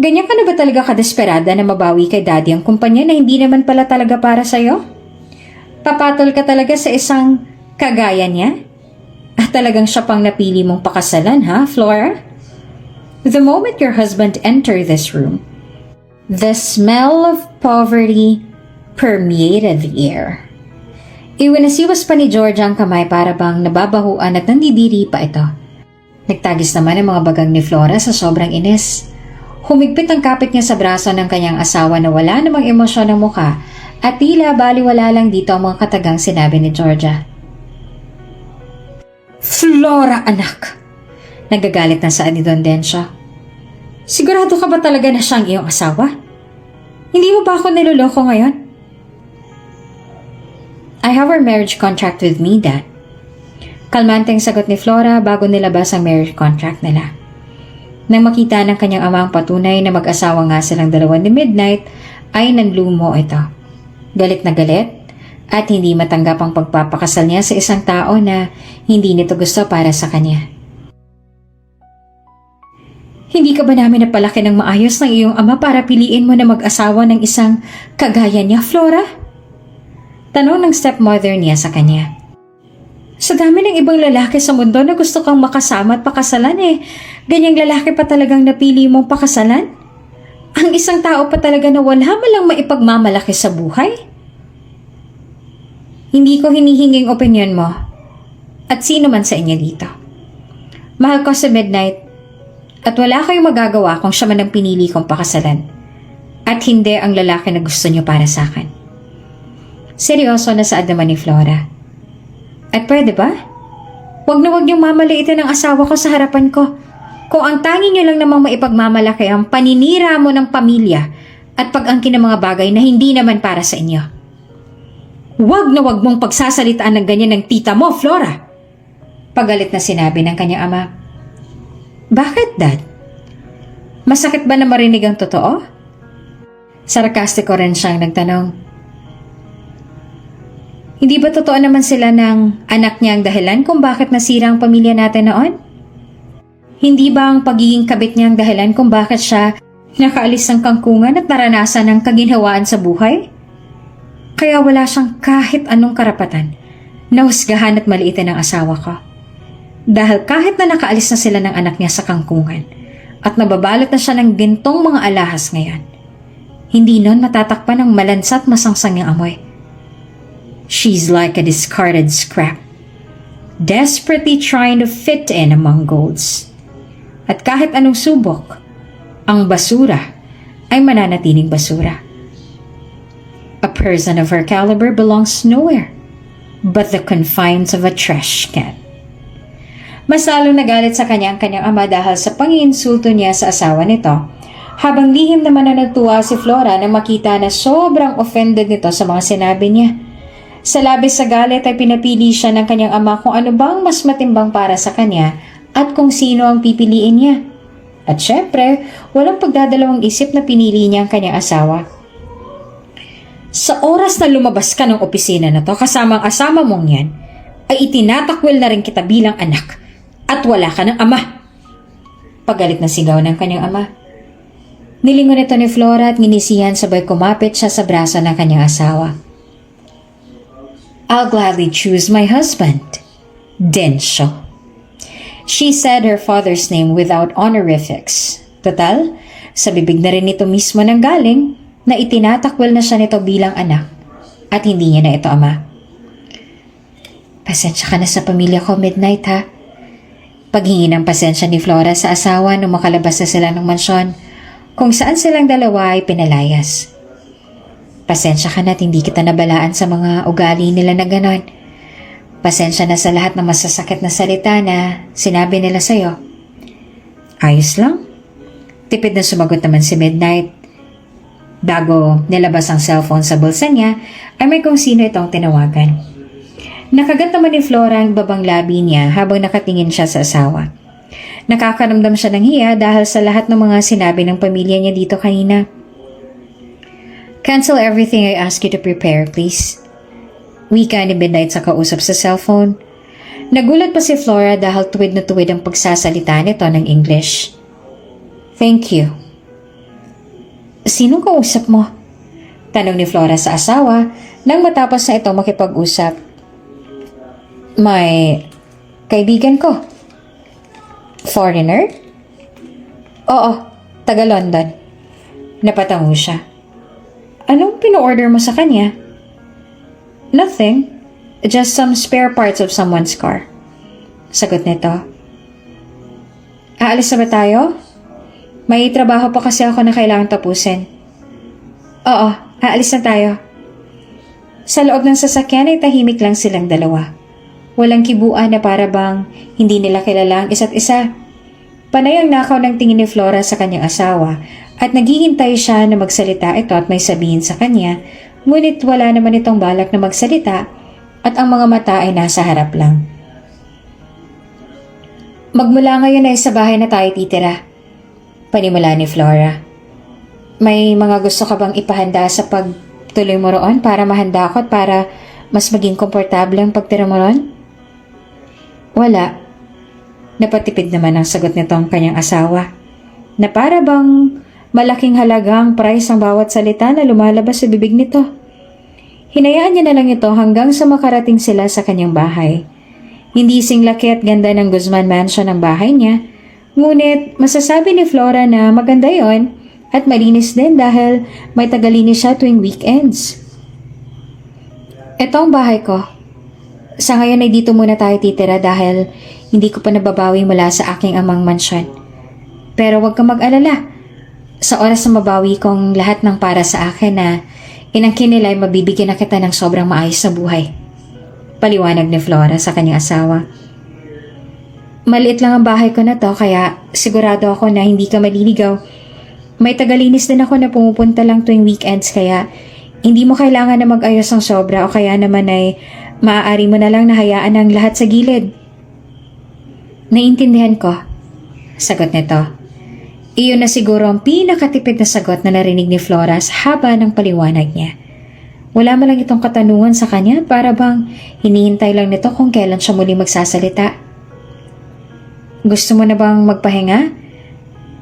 Ganyan ka na ba talaga kadesperada na mabawi kay Daddy ang kumpanya na hindi naman pala talaga para sa'yo? Papatol ka talaga sa isang kagaya niya? At talagang siya pang napili mong pakasalan, ha, Flora? The moment your husband entered this room, the smell of poverty permeated the air. Iwinasiwas pa ni Georgia ang kamay para bang nababahuan at nandidiri pa ito. Nagtagis naman ang mga bagang ni Flora sa sobrang inis. Humigpit ang kapit niya sa braso ng kanyang asawa na wala namang emosyon ng mukha at tila baliwala lang dito ang mga katagang sinabi ni Georgia. Flora, anak! Nagagalit na saan ni Don Dencio. Sigurado ka ba talaga na siyang iyong asawa? Hindi mo ba ako niloloko ngayon? I have our marriage contract with me, Dad. Kalmanteng sagot ni Flora bago nilabas ang marriage contract nila. Nang makita ng kanyang ama ang patunay na mag-asawa nga silang dalawa ni Midnight, ay nanlumo ito. Galit na galit at hindi matanggap ang pagpapakasal niya sa isang tao na hindi nito gusto para sa kanya. Hindi ka ba namin napalaki ng maayos ng iyong ama para piliin mo na mag-asawa ng isang kagaya niya, Flora? Tanong ng stepmother niya sa kanya. Sa dami ng ibang lalaki sa mundo na gusto kang makasama at pakasalan ganyang lalaki pa talagang napili mong pakasalan? Ang isang tao pa talaga na wala malang maipagmamalaki sa buhay? Hindi ko hinihinging opinyon mo at sino man sa inyo dito. Mahal ko si Midnight at wala kayong magagawa kung siya man ang pinili kong pakasalan at hindi ang lalaki na gusto niyo para sa akin. Seryoso na saad naman ni Flora. At pwede ba? Huwag na huwag niyong mamaliitin ang asawa ko sa harapan ko. Kung ang tangi niyo lang namang maipagmamalaki ang paninira mo ng pamilya at pag-angkin ng mga bagay na hindi naman para sa inyo. Huwag na huwag mong pagsasalitaan ng ganyan ng tita mo, Flora! Pagalit na sinabi ng kanyang ama. Bakit, Dad? Masakit ba na marinig ang totoo? Sarkastiko rin siyang nagtanong. Hindi ba totoo naman sila ng anak niya ang dahilan kung bakit nasira ang pamilya natin noon? Hindi ba ang pagiging kabit niya ang dahilan kung bakit siya nakaalis ng kangkungan at naranasan ng kaginhawaan sa buhay? Kaya wala siyang kahit anong karapatan na husgahan at maliitin ang asawa ko. Dahil kahit na nakaalis na sila ng anak niya sa kangkungan at nababalot na siya ng gintong mga alahas ngayon, hindi nun matatakpan ng malansa at masangsang niyang amoy. She's like a discarded scrap, desperately trying to fit in among golds. At kahit anong subok, ang basura ay mananatiling basura. A person of her caliber belongs nowhere but the confines of a trash can. Mas lalong nagalit sa kanya ang kanyang ama dahil sa panginsulto niya sa asawa nito, habang lihim naman na nagtuwa si Flora na makita na sobrang offended nito sa mga sinabi niya. Sa labis sa galit ay pinapili siya ng kanyang ama kung ano bang mas matimbang para sa kanya at kung sino ang pipiliin niya. At syempre, walang pagdadalawang isip na pinili niya ang kanyang asawa. Sa oras na lumabas ka ng opisina na to kasama ang asama mong yan, ay itinatakwil na rin kita bilang anak at wala ka ng ama. Pagalit na sigaw ng kanyang ama. Nilingon ito ni Flora at nginisihan sabay kumapit siya sa braso ng kanyang asawa. I'll gladly choose my husband, Densho. She said her father's name without honorifics. Total, sa bibig na rin ito mismo nang galing na itinatakwil na siya nito bilang anak at hindi niya na ito ama. Pasensya ka na sa pamilya ko, Midnight, ha? Paghingi ng pasensya ni Flora sa asawa nung makalabas na sila ng mansyon kung saan silang dalawa ay pinalayas. Pasensya ka na at hindi kita nabalaan sa mga ugali nila na ganon. Pasensya na sa lahat ng masasakit na salita na sinabi nila sa'yo. Ayos lang. Tipid na sumagot naman si Midnight. Bago nilabas ang cellphone sa bulsa niya, ay may kung sino itong tinawagan. Nakagat naman ni Flora ang babang labi niya habang nakatingin siya sa asawa. Nakakaramdam siya ng hiya dahil sa lahat ng mga sinabi ng pamilya niya dito kanina. Cancel everything I ask you to prepare, please. Wika ni Midnight sa kausap sa cellphone. Nagulat pa si Flora dahil tuwid na tuwid ang pagsasalita nito ng English. Thank you. Sinong kausap mo? Tanong ni Flora sa asawa nang matapos na ito makipag-usap. May kaibigan ko. Foreigner? Oo, taga London. Napatango siya. Anong pino-order mo sa kanya? Nothing. Just some spare parts of someone's car. Sagot nito. Aalis na ba tayo? May trabaho pa kasi ako na kailangan tapusin. Oo, aalis na tayo. Sa loob ng sasakyan ay tahimik lang silang dalawa. Walang kibuan na para bang hindi nila kilala ang isa't isa. Panay ang nakaw ng tingin ni Flora sa kanyang asawa at naghihintay siya na magsalita ito at may sabihin sa kanya, ngunit wala naman itong balak na magsalita at ang mga mata ay nasa harap lang. Magmula ngayon ay sa bahay na tayo titira, panimula ni Flora. May mga gusto ka bang ipahanda sa pagtuloy mo roon para mahanda ako at para mas maging komportable ang pagtira mo roon? Wala. Napatipid naman ang sagot nitong kanyang asawa, na para bang malaking halagang price ang bawat salita na lumalabas sa bibig nito. Hinayaan niya na lang ito hanggang sa makarating sila sa kanyang bahay. Hindi sing laki at ganda ng Guzman Mansion ang bahay niya, ngunit masasabi ni Flora na maganda yon at malinis din dahil may tagalinis siya tuwing weekends. Ito ang bahay ko. Sa ngayon ay dito muna tayo titira dahil hindi ko pa nababawi mula sa aking amang mansyon. Pero huwag kang mag-alala. Sa oras na mabawi kong lahat ng para sa akin na inangkin nila ay mabibigyan na kita ng sobrang maayos na buhay. Paliwanag ni Flora sa kanyang asawa. Maliit lang ang bahay ko na to kaya sigurado ako na hindi ka maliligaw. May tagalinis din ako na pumupunta lang tuwing weekends kaya hindi mo kailangan na mag-ayos ng sobra o kaya naman ay maaari mo na lang nahayaan ang lahat sa gilid. Naiintindihan ko, sagot nito. Iyon na siguro ang pinakatipid na sagot na narinig ni Flora sa haba ng paliwanag niya. Wala man lang itong katanungan sa kanya para bang hinihintay lang nito kung kailan siya muli magsasalita. Gusto mo na bang magpahinga?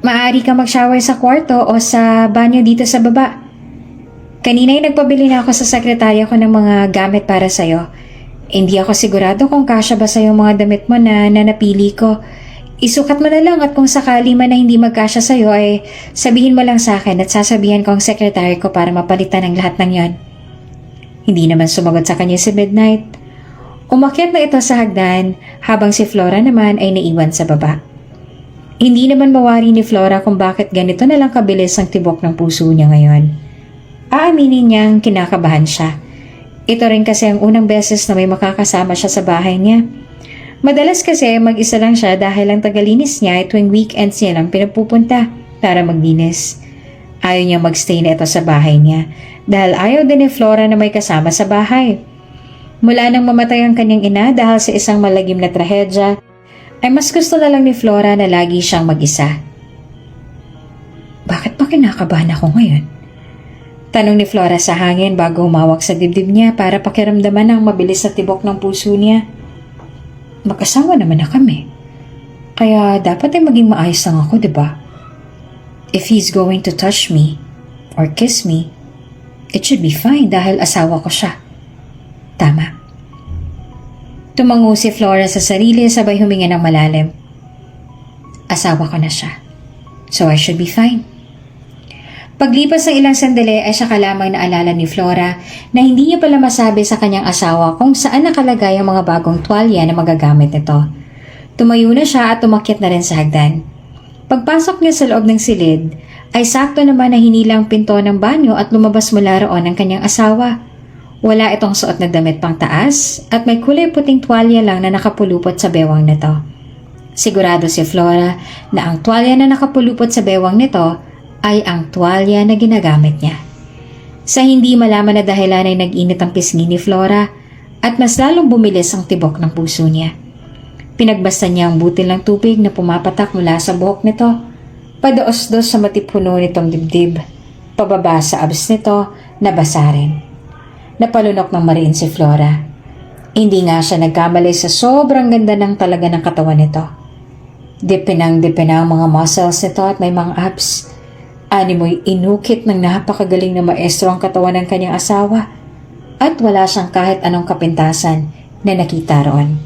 Maaari ka mag-shower sa kwarto o sa banyo dito sa baba. Kanina ay nagpabili na ako sa sekretarya ko ng mga gamit para sa'yo. Hindi ako sigurado kung kasya ba sa'yo mga damit mo na napili ko. Isukat mo na lang at kung sakali man na hindi magkasya sa'yo ay sabihin mo lang sa akin at sasabihan ko ang sekretary ko para mapalitan ang lahat ng yon. Hindi naman sumagot sa kanya si Midnight. Umakyat na ito sa hagdan habang si Flora naman ay naiwan sa baba. Hindi naman mawari ni Flora kung bakit ganito na lang kabilis ang tibok ng puso niya ngayon. Aaminin niyang kinakabahan siya. Ito rin kasi ang unang beses na may makakasama siya sa bahay niya. Madalas kasi mag-isa lang siya dahil ang tagalinis niya ay tuwing weekends niya lang pinapupunta para maglinis. Ayaw niya magstay na ito sa bahay niya dahil ayaw din ni Flora na may kasama sa bahay. Mula nang mamatay ang kanyang ina dahil sa isang malagim na trahedya, ay mas gusto na lang ni Flora na lagi siyang mag-isa. Bakit ba kinakabahan ako ngayon? Tanong ni Flora sa hangin bago humawak sa dibdib niya para pakiramdaman ang mabilis na tibok ng puso niya. Mag-asawa naman na kami. Kaya dapat ay maging maayos lang ako, diba? If he's going to touch me or kiss me, it should be fine dahil asawa ko siya. Tama. Tumango si Flora sa sarili sabay huminga ng malalim. Asawa ko na siya. So I should be fine. Paglipas ng ilang sandali ay saka lamang naalala ni Flora na hindi niya pala masabi sa kanyang asawa kung saan nakalagay ang mga bagong tuwalya na magagamit nito. Tumayo na siya at umakyat na rin sa hagdan. Pagpasok niya sa loob ng silid, ay sakto naman na hinilang pinto ng banyo at lumabas mula roon ang kanyang asawa. Wala itong suot na damit pang taas at may kulay puting tuwalya lang na nakapulupot sa bewang nito. Sigurado si Flora na ang tuwalya na nakapulupot sa bewang nito ay ang tuwalya na ginagamit niya. Sa hindi malaman na dahilan ay nag-init ang pisngi ni Flora at mas lalong bumilis ang tibok ng puso niya. Pinagbasta niya ang butil ng tubig na pumapatak mula sa buhok nito, padaos-dos sa matipuno nitong dibdib, pababa sa abs nito na basa rin. Napalunok ng mariin si Flora. Hindi nga siya nagkamali sa sobrang ganda ng talaga ng katawan nito. Dipinang-dipina ang mga muscles nito at may mga abs. Animoy inukit ng napakagaling na maestro ang katawan ng kanyang asawa at wala siyang kahit anong kapintasan na nakita roon.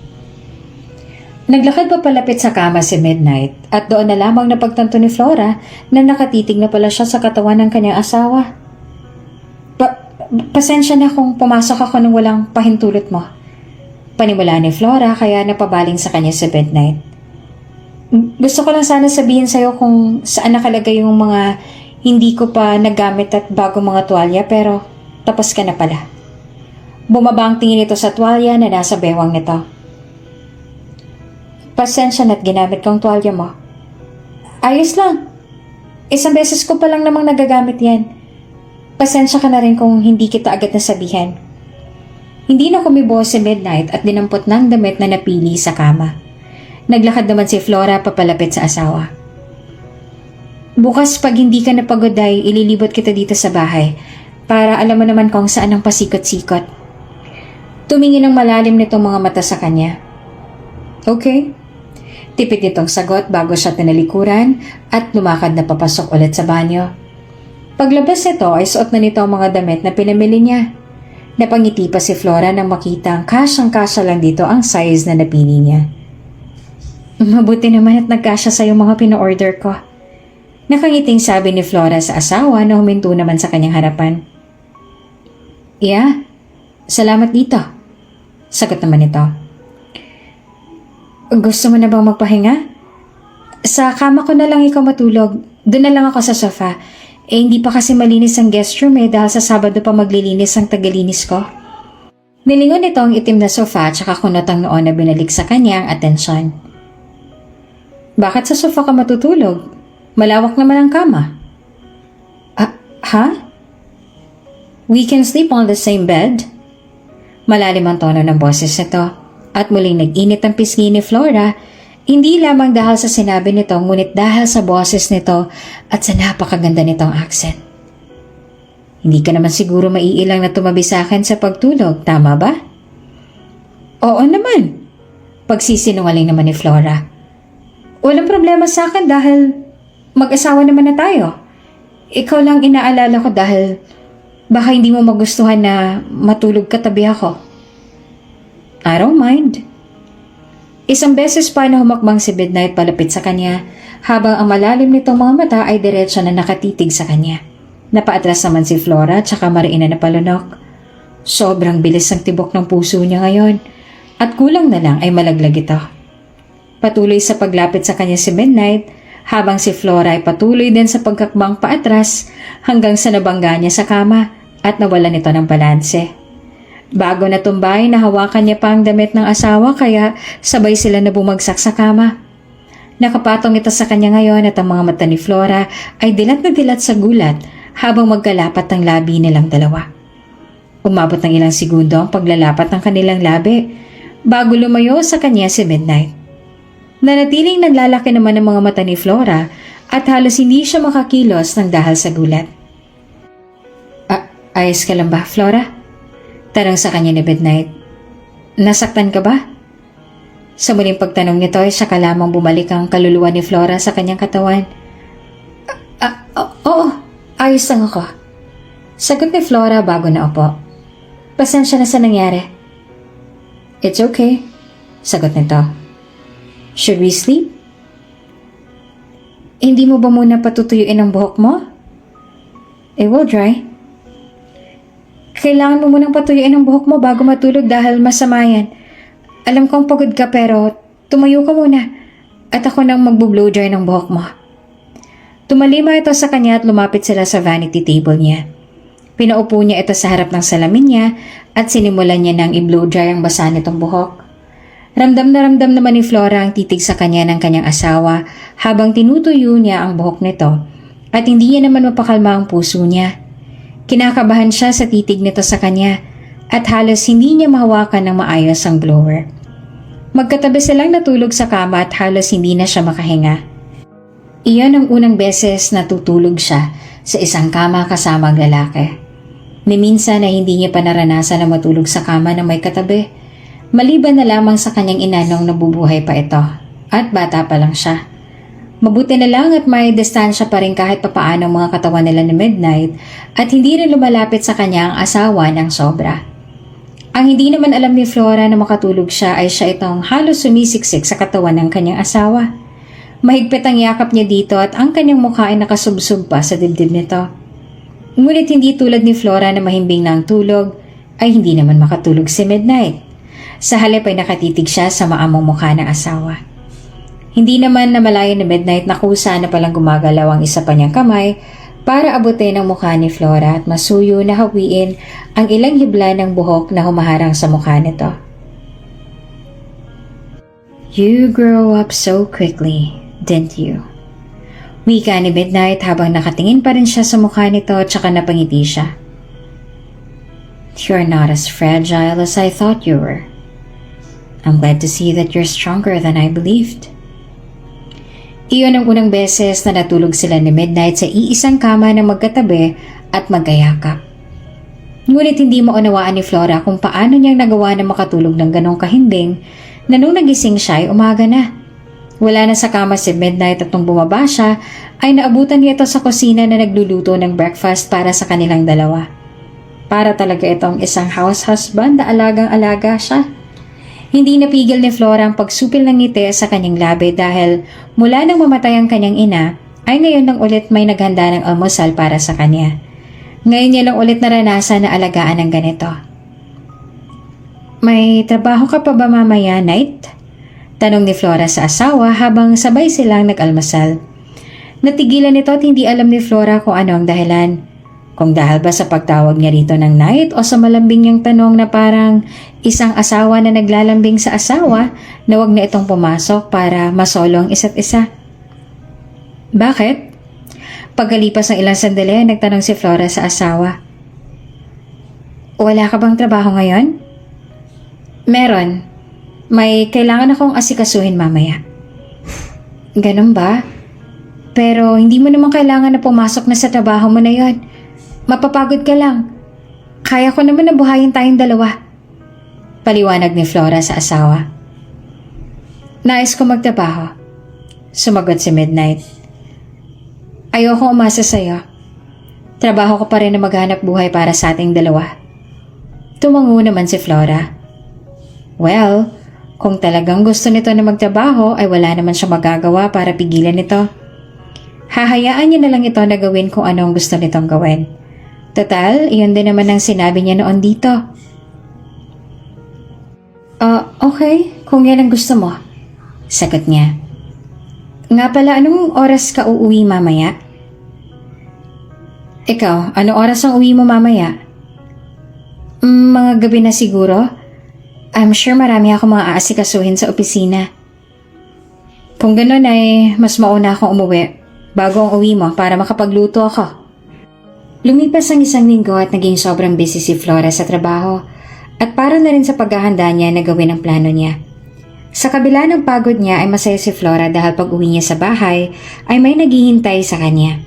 Naglakad pa palapit sa kama si Midnight at doon na lamang napagtanto ni Flora na nakatitig na pala siya sa katawan ng kanyang asawa. Pasensya na kung pumasok ako nang walang pahintulot mo. Panimula ni Flora kaya napabaling sa kanya si Midnight. Gusto ko lang sana sabihin sa'yo kung saan nakalagay yung mga hindi ko pa nagamit at bagong mga tuwalya pero tapos ka na pala. Bumaba ang tingin nito sa tuwalya na nasa bewang nito. Pasensya na't ginamit kong tuwalya mo. Ayos lang. Isang beses ko pa lang namang nagagamit yan. Pasensya ka na rin kung hindi kita agad nasabihan. Hindi na kumibo si Midnight at dinampot ng damit na napili sa kama. Naglakad naman si Flora papalapit sa asawa. Bukas pag hindi ka napagod ay ililibot kita dito sa bahay para alam mo naman kung saan ang pasikot-sikot. Tumingin ng malalim nitong mga mata sa kanya. Okay? Tipid nitong sagot bago siya tinalikuran at lumakad na papasok ulit sa banyo. Paglabas nito ay suot na nito ang mga damit na pinamili niya. Napangiti pa si Flora nang makita ang kasyang-kasya lang dito ang size na napili niya. Mabuti naman at nagkasya sa yung mga pina-order ko. Nakangiting sabi ni Flora sa asawa na huminto naman sa kanyang harapan. Yeah, salamat dito. Sagot naman ito. Gusto mo na bang magpahinga? Sa kama ko na lang ikaw matulog. Doon na lang ako sa sofa. Hindi pa kasi malinis ang guest room dahil sa Sabado pa maglilinis ang tagalinis ko. Nilingon nito ang itim na sofa at saka kunot ang noon na binalik sa kanya ang atensyon. Bakit sa sofa ka matutulog? Malawak naman ang kama. Ha? We can sleep on the same bed? Malalim ang tono ng boses nito. At muling nag-init ang pisngi ni Flora, hindi lamang dahil sa sinabi nito, ngunit dahil sa boses nito at sa napakaganda nitong accent. Hindi ka naman siguro maiilang na tumabi sa akin sa pagtulog, tama ba? Oo naman, pagsisinungaling naman ni Flora. Walang problema sa akin dahil mag-asawa naman na tayo. Ikaw lang inaalala ko dahil baka hindi mo magustuhan na matulog katabi ako. I don't mind. Isang beses pa na humakbang si Midnight palapit sa kanya habang ang malalim nitong mga mata ay diretso na nakatitig sa kanya. Napaatras naman si Flora at saka mariina na palunok. Sobrang bilis ang tibok ng puso niya ngayon at kulang na lang ay malaglag ito. Patuloy sa paglapit sa kanya si Midnight habang si Flora ay patuloy din sa pagkakbang paatras hanggang sa nabangga niya sa kama at nawalan ito ng balanse. Bago natumbay, nahawakan niya pa ang damit ng asawa kaya sabay sila na bumagsak sa kama. Nakapatong ito sa kanya ngayon at ang mga mata ni Flora ay dilat na dilat sa gulat habang magkalapat ang labi nilang dalawa. Umabot ng ilang segundo ang paglalapat ng kanilang labi bago lumayo sa kanya si Midnight. Nanatiling naglalaki naman ang mga mata ni Flora at halos hindi siya makakilos ng dahil sa gulat. Ayos ka lang ba, Flora? Tanong sa kanya ni Midnight. Nasaktan ka ba? Sa muling pagtanong nito ay saka lamang bumalik ang kaluluwa ni Flora sa kanyang katawan. Oo, ayos lang ako. Sagot ni Flora bago na upo. Pasensya na sa nangyari. It's okay, sagot nito. Should we sleep? Hindi mo ba muna patutuyuin ang buhok mo? It will dry. Kailangan mo munang patuyuin ang buhok mo bago matulog dahil masama yan. Alam kong pagod ka pero tumayo ka muna at ako nang magbo-blow dry ng buhok mo. Tumalima ito sa kanya at lumapit sila sa vanity table niya. Pinaupo niya ito sa harap ng salamin niya at sinimulan niya nang i-blow dry ang basa nitong buhok. Ramdam na ramdam naman ni Flora ang titig sa kanya ng kanyang asawa habang tinutuyo niya ang buhok nito at hindi niya naman mapakalma ang puso niya. Kinakabahan siya sa titig nito sa kanya at halos hindi niya mahawakan ng maayos ang blower. Magkatabi silang natulog sa kama at halos hindi na siya makahinga. Iyon ang unang beses na tutulog siya sa isang kama kasama ang lalaki. Ni minsan na hindi niya pa naranasan na matulog sa kama na may katabi, maliban na lamang sa kanyang ina nung nabubuhay pa ito at bata pa lang siya. Mabuti na lang at may distansya pa rin kahit papaano ang mga katawan nila ni Midnight at hindi rin lumalapit sa kanya ang asawa ng sobra. Ang hindi naman alam ni Flora na makatulog siya ay siya itong halos sumisiksik sa katawan ng kanyang asawa. Mahigpit ang yakap niya dito at ang kanyang mukha ay nakasubsob pa sa dibdib nito. Ngunit hindi tulad ni Flora na mahimbing na ang tulog, ay hindi naman makatulog si Midnight. Sa halip ay nakatitig siya sa maamong mukha ng asawa. Hindi naman namalayan ni Midnight na kusa na palang gumagalaw ang isa pa niyang kamay para abutin ang mukha ni Flora at masuyo na hawiin ang ilang hibla ng buhok na humaharang sa mukha nito. You grow up so quickly, didn't you? Wika ni Midnight habang nakatingin pa rin siya sa mukha nito tsaka napangiti siya. You're not as fragile as I thought you were. I'm glad to see that you're stronger than I believed. Iyon ang unang beses na natulog sila ni Midnight sa iisang kama na magkatabi at magkayakap. Ngunit hindi maunawaan ni Flora kung paano niyang nagawa na makatulog ng ganong kahimbing na nung nagising siya ay umaga na. Wala na sa kama si Midnight at nung bumaba siya ay naabutan niya ito sa kusina na nagluluto ng breakfast para sa kanilang dalawa. Para talaga itong isang house husband na alagang-alaga siya. Hindi napigil ni Flora ang pagsupil ng ngiti sa kanyang labi dahil mula nang mamatay ang kanyang ina ay ngayon lang ulit may naghanda ng almusal para sa kanya. Ngayon niya lang ulit naranasan na alagaan ng ganito. May trabaho ka pa ba mamaya, Night? Tanong ni Flora sa asawa habang sabay silang nag-almusal. Natigilan nito at hindi alam ni Flora kung ano ang dahilan. Kung dahil ba sa pagtawag niya rito ng Night o sa malambing niyang tanong na parang isang asawa na naglalambing sa asawa na wag na itong pumasok para masolo ang isa't isa. Bakit? Pagkalipas ng ilang sandali, nagtanong si Flora sa asawa. Wala ka bang trabaho ngayon? Meron. May kailangan akong asikasuhin mamaya. Ganun ba? Pero hindi mo naman kailangan na pumasok na sa trabaho mo na yon. Mapapagod ka lang. Kaya ko naman na buhayin tayong dalawa. Paliwanag ni Flora sa asawa. Nais ko magtrabaho. Sumagot si Midnight. Ayoko umasa sa'yo. Trabaho ko pa rin na maghanap buhay para sa ating dalawa. Tumango naman si Flora. Well, kung talagang gusto nito na magtrabaho ay wala naman siya magagawa para pigilan ito. Hahayaan niya na lang ito na gawin kung anong gusto nitong gawin. Total, iyon din naman ang sinabi niya noon dito. Okay, kung yan ang gusto mo. Sagot niya. Nga pala, anong oras ka uuwi mamaya? Ikaw, anong oras ang uwi mo mamaya? Mga gabi na siguro. I'm sure marami ako mga aasikasuhin sa opisina. Kung gano'n ay mas mauna akong umuwi bago ang uwi mo para makapagluto ako. Lumipas ang isang linggo at naging sobrang busy si Flora sa trabaho at para na rin sa paghahanda niya na gawin ang plano niya. Sa kabila ng pagod niya ay masaya si Flora dahil pag uwi niya sa bahay ay may naghihintay sa kanya.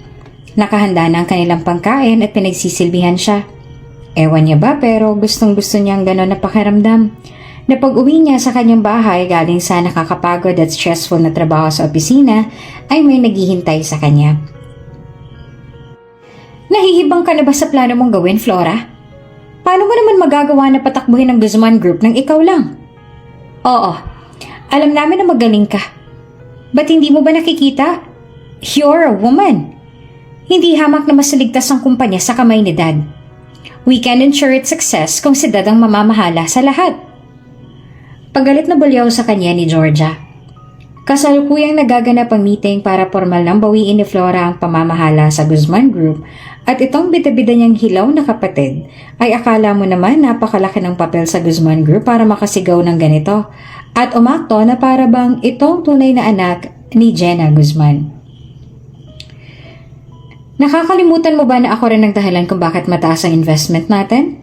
Nakahanda na ang kanilang pangkain at pinagsisilbihan siya. Ewan niya ba pero gustong gusto niyang gano'n na pakiramdam na pag uwi niya sa kanyang bahay galing sa nakakapagod at stressful na trabaho sa opisina ay may naghihintay sa kanya. Nahihibang ka na ba sa plano mong gawin, Flora? Paano mo naman magagawa na patakbuhin ang Guzman Group nang ikaw lang? Oo, alam namin na magaling ka. Ba't hindi mo ba nakikita? You're a woman. Hindi hamak na masaligtas ang kumpanya sa kamay ni Dad. We can ensure its success kung si Dad ang mamamahala sa lahat. Pagalit na bulyaw sa kanya ni Georgia. Kasalukuyang nagaganap ang meeting para formal nang bawiin ni Flora ang pamamahala sa Guzman Group at itong bida-bida niyang hilaw na kapatid ay akala mo naman napakalaki ng papel sa Guzman Group para makasigaw ng ganito at umakto na para bang itong tunay na anak ni Jenna Guzman. Nakakalimutan mo ba na ako rin ang dahilan kung bakit mataas ang investment natin?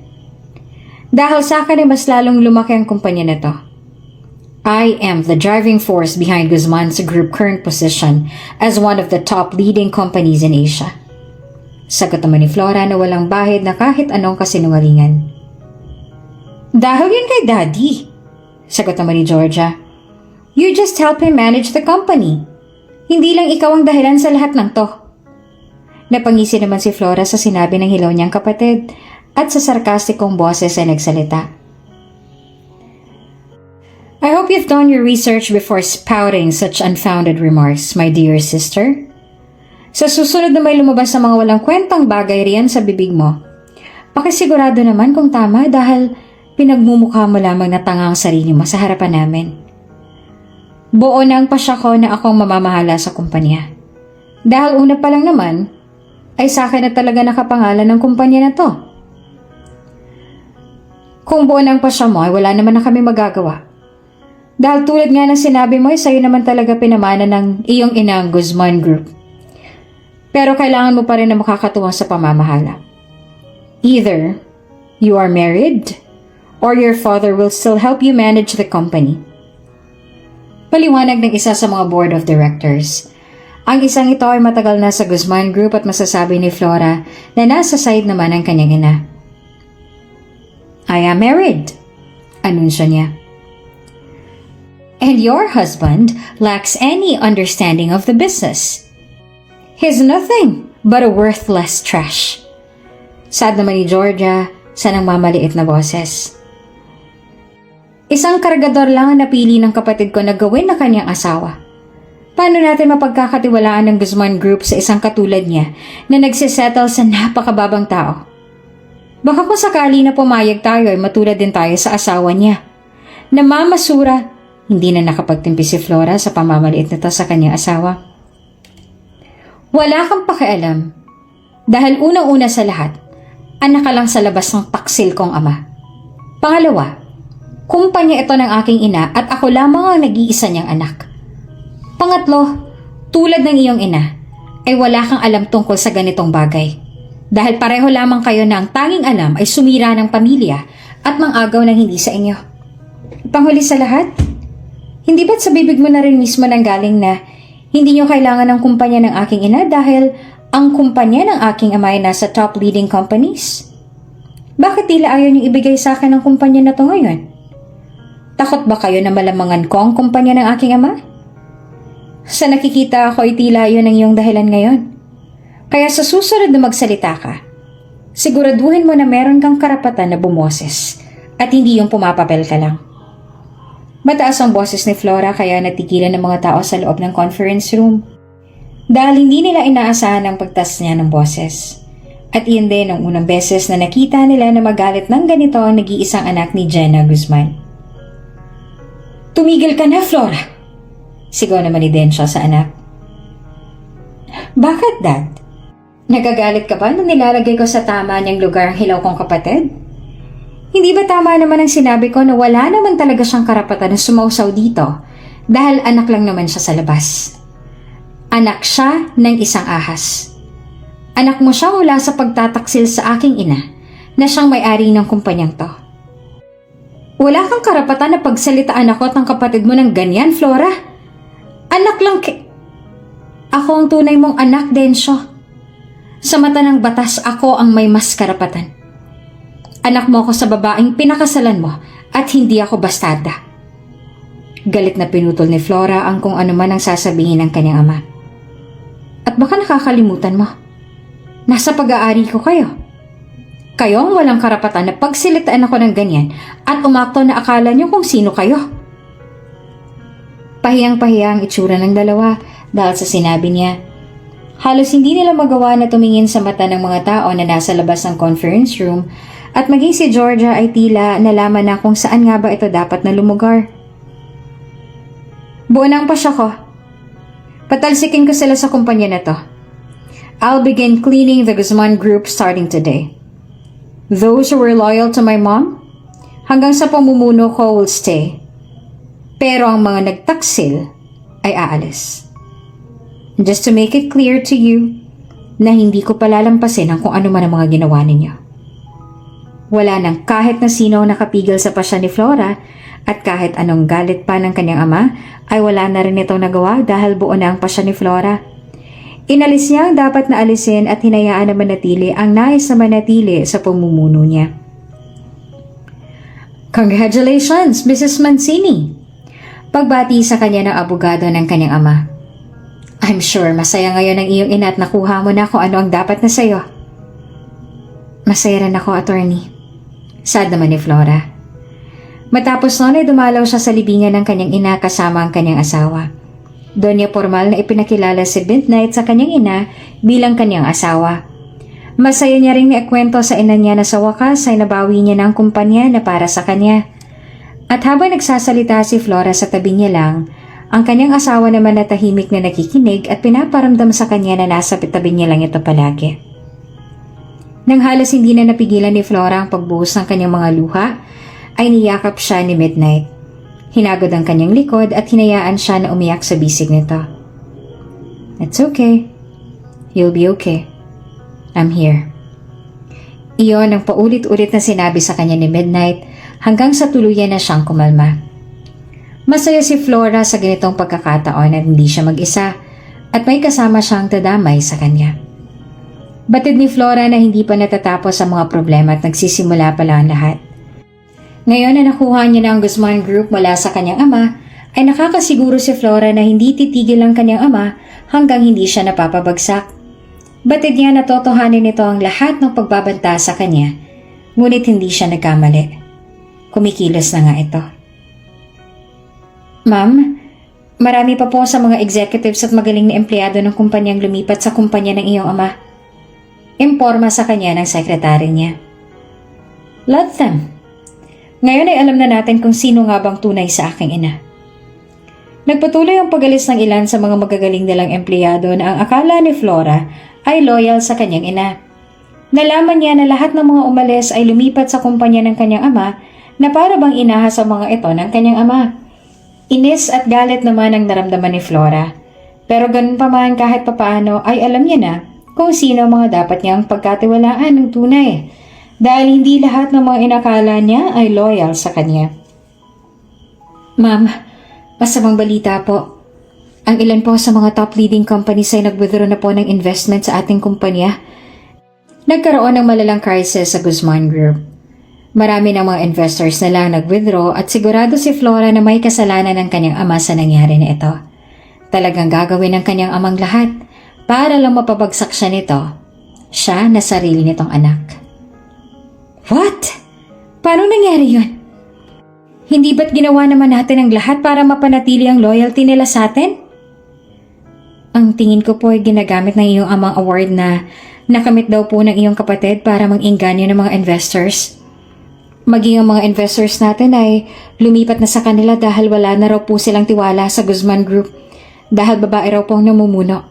Dahil sa akin ay mas lalong lumaki ang kumpanya na to. I am the driving force behind Guzman's Group current position as one of the top leading companies in Asia. Sagot naman ni Flora na walang bahid na kahit anong kasinungalingan. Dahil yun kay Daddy. Sagot naman ni Georgia. You just help him manage the company. Hindi lang ikaw ang dahilan sa lahat ng to. Napangisi naman si Flora sa sinabi ng hilaw niyang kapatid at sa sarkastikong boses ay nagsalita. I hope you've done your research before spouting such unfounded remarks, my dear sister. Sa susunod na may lumabas sa mga walang kwentang bagay riyan sa bibig mo, pakisigurado naman kung tama dahil pinagmumukha mo lamang na tanga ang sarili mo sa harapan namin. Buo na ang pasya ko na akong mamamahala sa kumpanya. Dahil una pa lang naman, ay sa akin na talaga nakapangalan ng kumpanya na to. Kung buo na ang pasya mo ay wala naman na kami magagawa. Dahil tulad nga ng sinabi mo ay sa'yo naman talaga pinamana ng iyong ina ang Guzman Group. Pero kailangan mo pa rin na makakatuwang sa pamamahala. Either you are married or your father will still help you manage the company. Paliwanag ng isa sa mga board of directors. Ang isang ito ay matagal na sa Guzman Group at masasabi ni Flora na nasa side naman ang kanyang ina. I am married, anunsyo niya. And your husband lacks any understanding of the business. He's nothing but a worthless trash. Sad naman ni Georgia sa nangmamaliit na boses. Isang kargador lang ang napili ng kapatid ko na gawin na kanyang asawa. Paano natin mapagkakatiwalaan ng Guzman Group sa isang katulad niya na nagsisettle sa napakababang tao? Baka kung sakali na pumayag tayo ay matulad din tayo sa asawa niya. Namamasura, hindi na nakapagtimpi si Flora sa pamamaliit nito sa kanyang asawa. Wala kang pakialam dahil unang-una sa lahat, anak ka lang sa labas ng taksil kong ama. Pangalawa, kumpanya ito ng aking ina at ako lamang ang nag-iisa niyang anak. Pangatlo, tulad ng iyong ina, ay wala kang alam tungkol sa ganitong bagay. Dahil pareho lamang kayo na ang tanging alam ay sumira ng pamilya at mangagaw ng hindi sa inyo. Panghuli sa lahat, hindi ba't sa bibig mo na rin mismo nanggaling na hindi niyo kailangan ng kumpanya ng aking ina dahil ang kumpanya ng aking ama ay nasa top leading companies? Bakit tila ayaw niyong ibigay sa akin ang kumpanya na to ngayon? Takot ba kayo na malamangan ko ang kumpanya ng aking ama? Sa nakikita ako ay tila yun ang iyong dahilan ngayon. Kaya sa susunod na magsalita ka, siguraduhin mo na meron kang karapatan na bumoses at hindi yung pumapapel ka lang. Mataas ang boses ni Flora kaya natigilan ng mga tao sa loob ng conference room. Dahil hindi nila inaasahan ang pagtas niya ng boses. At iyon din ang unang beses na nakita nila na magalit ng ganito ang nag-iisang anak ni Jenna Guzman. Tumigil ka na, Flora! Sigaw naman ni Densha sa anak. Bakit, Dad? Nagagalit ka ba nung nilalagay ko sa tama niyang lugar ang hilaw kong kapatid? Hindi ba tama naman ang sinabi ko na wala naman talaga siyang karapatan na sumausaw dito dahil anak lang naman siya sa labas? Anak siya ng isang ahas. Anak mo siya mula sa pagtataksil sa aking ina na siyang may-ari ng kumpanyang to. Wala kang karapatan na pagsalitaan ako at ang kapatid mo ng ganyan, Flora. Anak lang Ako ang tunay mong anak, Densyo. Sa mata ng batas, ako ang may mas karapatan. Anak mo ako sa babaeng pinakasalan mo at hindi ako bastarda. Galit na pinutol ni Flora ang kung ano man ang sasabihin ng kanyang ama. At baka nakakalimutan mo, nasa pag-aari ko kayo. Kayo ang walang karapatan na pagsilitaan ako ng ganyan at umakto na akala niyo kung sino kayo. Pahiyang-pahiya ang itsura ng dalawa dahil sa sinabi niya. Halos hindi nila magawa na tumingin sa mata ng mga tao na nasa labas ng conference room at maging si Georgia ay tila nalaman na kung saan nga ba ito dapat na lumugar. Buo na ang pasya ko. Patalsikin ko sila sa kumpanya na to. I'll begin cleaning the Guzman Group starting today. Those who were loyal to my mom, hanggang sa pamumuno ko will stay. Pero ang mga nagtaksil ay aalis. Just to make it clear to you na hindi ko palalampasin ang kung ano man ang mga ginawa ninyo. Wala nang kahit na sino ang nakapigil sa pasya ni Flora at kahit anong galit pa ng kanyang ama ay wala na rin itong nagawa dahil buo na ang pasya ni Flora. Inalis niya ang dapat na alisin at hinayaan na manatili ang nais na manatili sa pamumuno niya. Congratulations, Mrs. Mancini! Pagbati sa kanya ng abogado ng kanyang ama. I'm sure masaya ngayon ang iyong ina at nakuha mo na kung ano ang dapat na sayo. Masaya rin ako, attorney. Sad naman ni Flora. Matapos noon ay dumalaw siya sa libingan ng kanyang ina kasama ang kanyang asawa. Doon niya formal na ipinakilala si Midnight sa kanyang ina bilang kanyang asawa. Masaya niya ring naikwento sa ina niya na sa wakas ay nabawi niya ng kumpanya na para sa kanya. At habang nagsasalita si Flora sa tabi niya lang, ang kanyang asawa naman na tahimik na nakikinig at pinaparamdam sa kanya na nasa tabi niya lang ito palagi. Nang halos hindi na napigilan ni Flora ang pagbuhos ng kanyang mga luha, ay niyakap siya ni Midnight. Hinagod ang kanyang likod at hinayaan siya na umiyak sa bisig nito. It's okay. You'll be okay. I'm here. Iyon ang paulit-ulit na sinabi sa kanya ni Midnight hanggang sa tuluyan na siyang kumalma. Masaya si Flora sa ganitong pagkakataon at hindi siya mag-isa at may kasama siyang dadamay sa kanya. Batid ni Flora na hindi pa natatapos ang mga problema at nagsisimula pa lang ang lahat. Ngayon na nakuha niya na ang Guzman Group mula sa kanyang ama, ay nakakasiguro si Flora na hindi titigil ang kanyang ama hanggang hindi siya napapabagsak. Batid niya na totohanin nito ang lahat ng pagbabanta sa kanya, ngunit hindi siya nagkamali. Kumikilos na nga ito. Ma'am, marami pa po sa mga executives at magaling na empleyado ng kumpanyang lumipat sa kumpanya ng iyong ama. Imporma sa kanya ng sekretary niya. Let them. Ngayon ay alam na natin kung sino nga bang tunay sa aking ina. Nagpatuloy ang pag-alis ng ilan sa mga magagaling nilang empleyado na ang akala ni Flora ay loyal sa kanyang ina. Nalaman niya na lahat ng mga umalis ay lumipat sa kumpanya ng kanyang ama na para bang inahas sa mga ito ng kanyang ama. Inis at galit naman ang naramdaman ni Flora. Pero ganun pa man kahit papaano ay alam niya na kung sino ang mga dapat niyang pagkatiwalaan ng tunay. Dahil hindi lahat ng mga inakala niya ay loyal sa kanya. Ma'am, masamang balita po. Ang ilan po sa mga top leading companies ay nag-withdraw na po ng investment sa ating kumpanya. Nagkaroon ng malalang crisis sa Guzman Group. Marami ng mga investors na lang nag-withdraw at sigurado si Flora na may kasalanan ng kanyang ama sa nangyari na ito. Talagang gagawin ng kanyang amang lahat para lang mapabagsak siya nito. Siya na sarili nitong anak. What? Paano nangyari yun? Hindi ba't ginawa naman natin ang lahat para mapanatili ang loyalty nila sa atin? Ang tingin ko po ay ginagamit ng iyong amang award na nakamit daw po ng iyong kapatid para mang-inganyo ng mga investors. Maging ang mga investors natin ay lumipat na sa kanila dahil wala na raw po silang tiwala sa Guzman Group dahil babae raw po ang namumuno.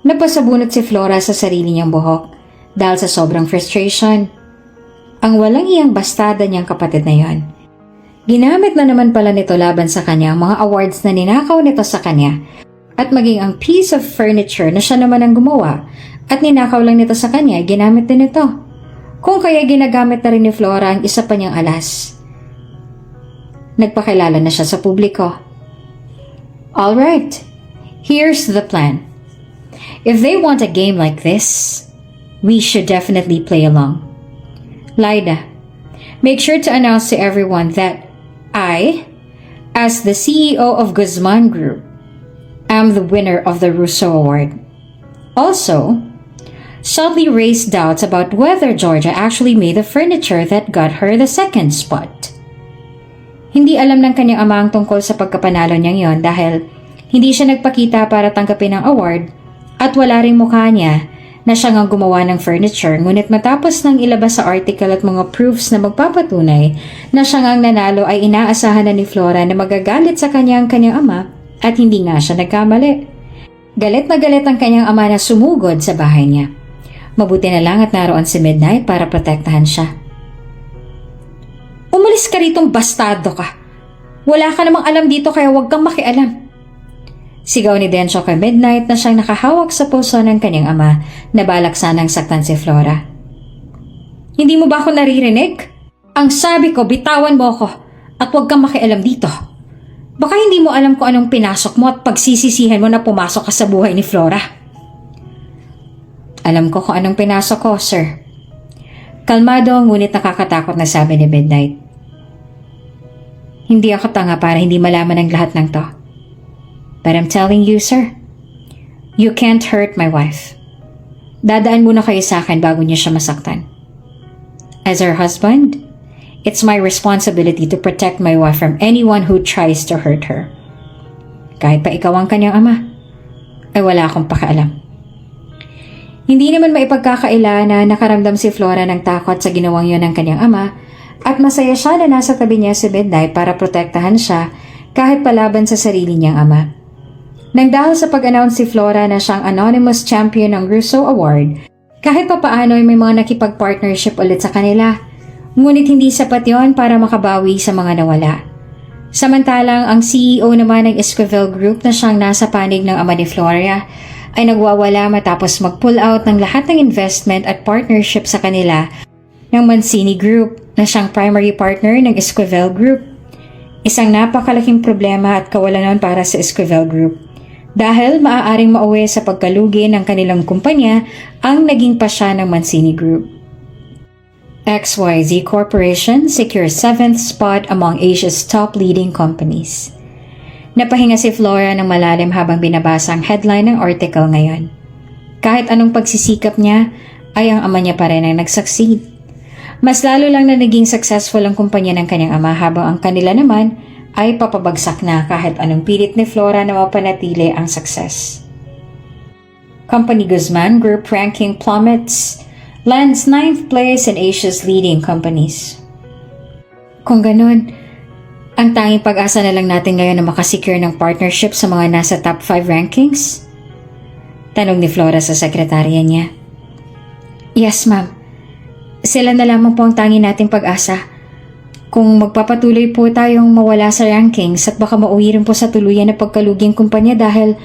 Napasabunot si Flora sa sarili niyang buhok dahil sa sobrang frustration. Ang walang iyang bastada niyang kapatid na yon. Ginamit na naman pala nito laban sa kanya ang mga awards na ninakaw nito sa kanya at maging ang piece of furniture na siya naman ang gumawa at ninakaw lang nito sa kanya ay ginamit din ito. Kung kaya ginagamit na rin ni Flora ang isa pa niyang alas. Nagpakilala na siya sa publiko. Alright, here's the plan. If they want a game like this, we should definitely play along. Lyda, make sure to announce to everyone that I, as the CEO of Guzman Group, am the winner of the Russo Award. Also, subtly raised doubts about whether Georgia actually made the furniture that got her the second spot. Hindi alam ng kanyang ama ang tungkol sa pagkapanalo niyang yon dahil hindi siya nagpakita para tanggapin ang award at wala ring mukha niya na siya nga gumawa ng furniture, ngunit matapos nang ilabas sa article at mga proofs na magpapatunay na siya ngang nanalo ay inaasahan na ni Flora na magagalit sa kanyang ama at hindi nga siya nagkamali. Galit na galit ang kanyang ama na sumugod sa bahay niya. Mabuti na lang at naroon si Midnight para protektahan siya. Umalis ka ritong bastardo ka. Wala ka namang alam dito kaya huwag kang makialam. Sigaw ni Densho kay Midnight na siyang nakahawak sa puso ng kanyang ama na balak sanang saktan si Flora. Hindi mo ba ako naririnig? Ang sabi ko, bitawan mo ako at huwag kang makialam dito. Baka hindi mo alam kung anong pinasok mo at pagsisisihan mo na pumasok ka sa buhay ni Flora. Alam ko kung anong pinasok ko, sir. Kalmado ngunit nakakatakot na sabi ni Midnight. Hindi ako tanga para hindi malaman ang lahat ng to. But I'm telling you, sir, you can't hurt my wife. Dadaan muna kayo sa akin bago niyo siya masaktan. As her husband, it's my responsibility to protect my wife from anyone who tries to hurt her. Kahit pa ikaw ang kanyang ama, ay wala akong pakialam. Hindi naman maipagkakaila na nakaramdam si Flora ng takot sa ginawang yon ng kanyang ama at masaya siya na nasa tabi niya si Midnight para protektahan siya kahit palaban sa sarili niyang ama. Nang dahil sa pag-announce si Flora na siyang anonymous champion ng Russo Award, kahit papaano ay may mga nakipag-partnership ulit sa kanila. Ngunit hindi sapat yon para makabawi sa mga nawala. Samantalang ang CEO naman ng Esquivel Group na siyang nasa panig ng ama ni Flora ay nagwawala matapos mag-pull out ng lahat ng investment at partnership sa kanila ng Mancini Group na siyang primary partner ng Esquivel Group. Isang napakalaking problema at kawalanan para sa Esquivel Group dahil maaaring mauwi sa pagkalugi ng kanilang kumpanya ang naging pasya ng Mancini Group. XYZ Corporation secures 7th spot among Asia's top leading companies. Napahinga si Flora ng malalim habang binabasa ang headline ng article ngayon. Kahit anong pagsisikap niya, ay ang ama niya pa rin ang nag-succeed. Mas lalo lang na naging successful ang kumpanya ng kanyang ama habang ang kanila naman ay papabagsak na kahit anong pilit ni Flora na mapanatili ang success. Company Guzman Group ranking plummets, lands 9th place in Asia's leading companies. Kung ganun, ang tanging pag-asa na lang natin ngayon na makasecure ng partnership sa mga nasa top 5 rankings? Tanong ni Flora sa sekretarya niya. Yes, ma'am. Sila na lamang po ang tanging nating pag-asa. Kung magpapatuloy po tayong mawala sa rankings at baka mauwi rin po sa tuluyan na pagkaluging kumpanya dahil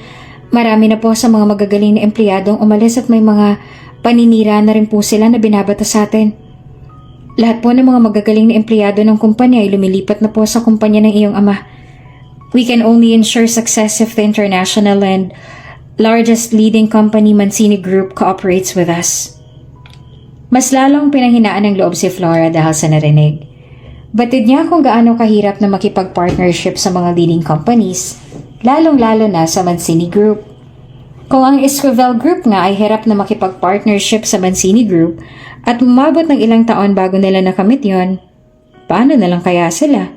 marami na po sa mga magagaling na empleyadong umalis at may mga paninira na rin po sila na binabata sa atin. Lahat po ng mga magagaling na empleyado ng kumpanya ay lumilipat na po sa kumpanya ng iyong ama. We can only ensure success if the international and largest leading company Mancini Group cooperates with us. Mas lalong pinanghinaan ng loob si Flora dahil sa narinig. Batid niya kung gaano kahirap na makipag-partnership sa mga leading companies, lalong-lalo na sa Mancini Group. Kung ang Esquivel Group nga ay hirap na makipag-partnership sa Mancini Group at umabot ng ilang taon bago nila nakamit yon, paano na lang kaya sila?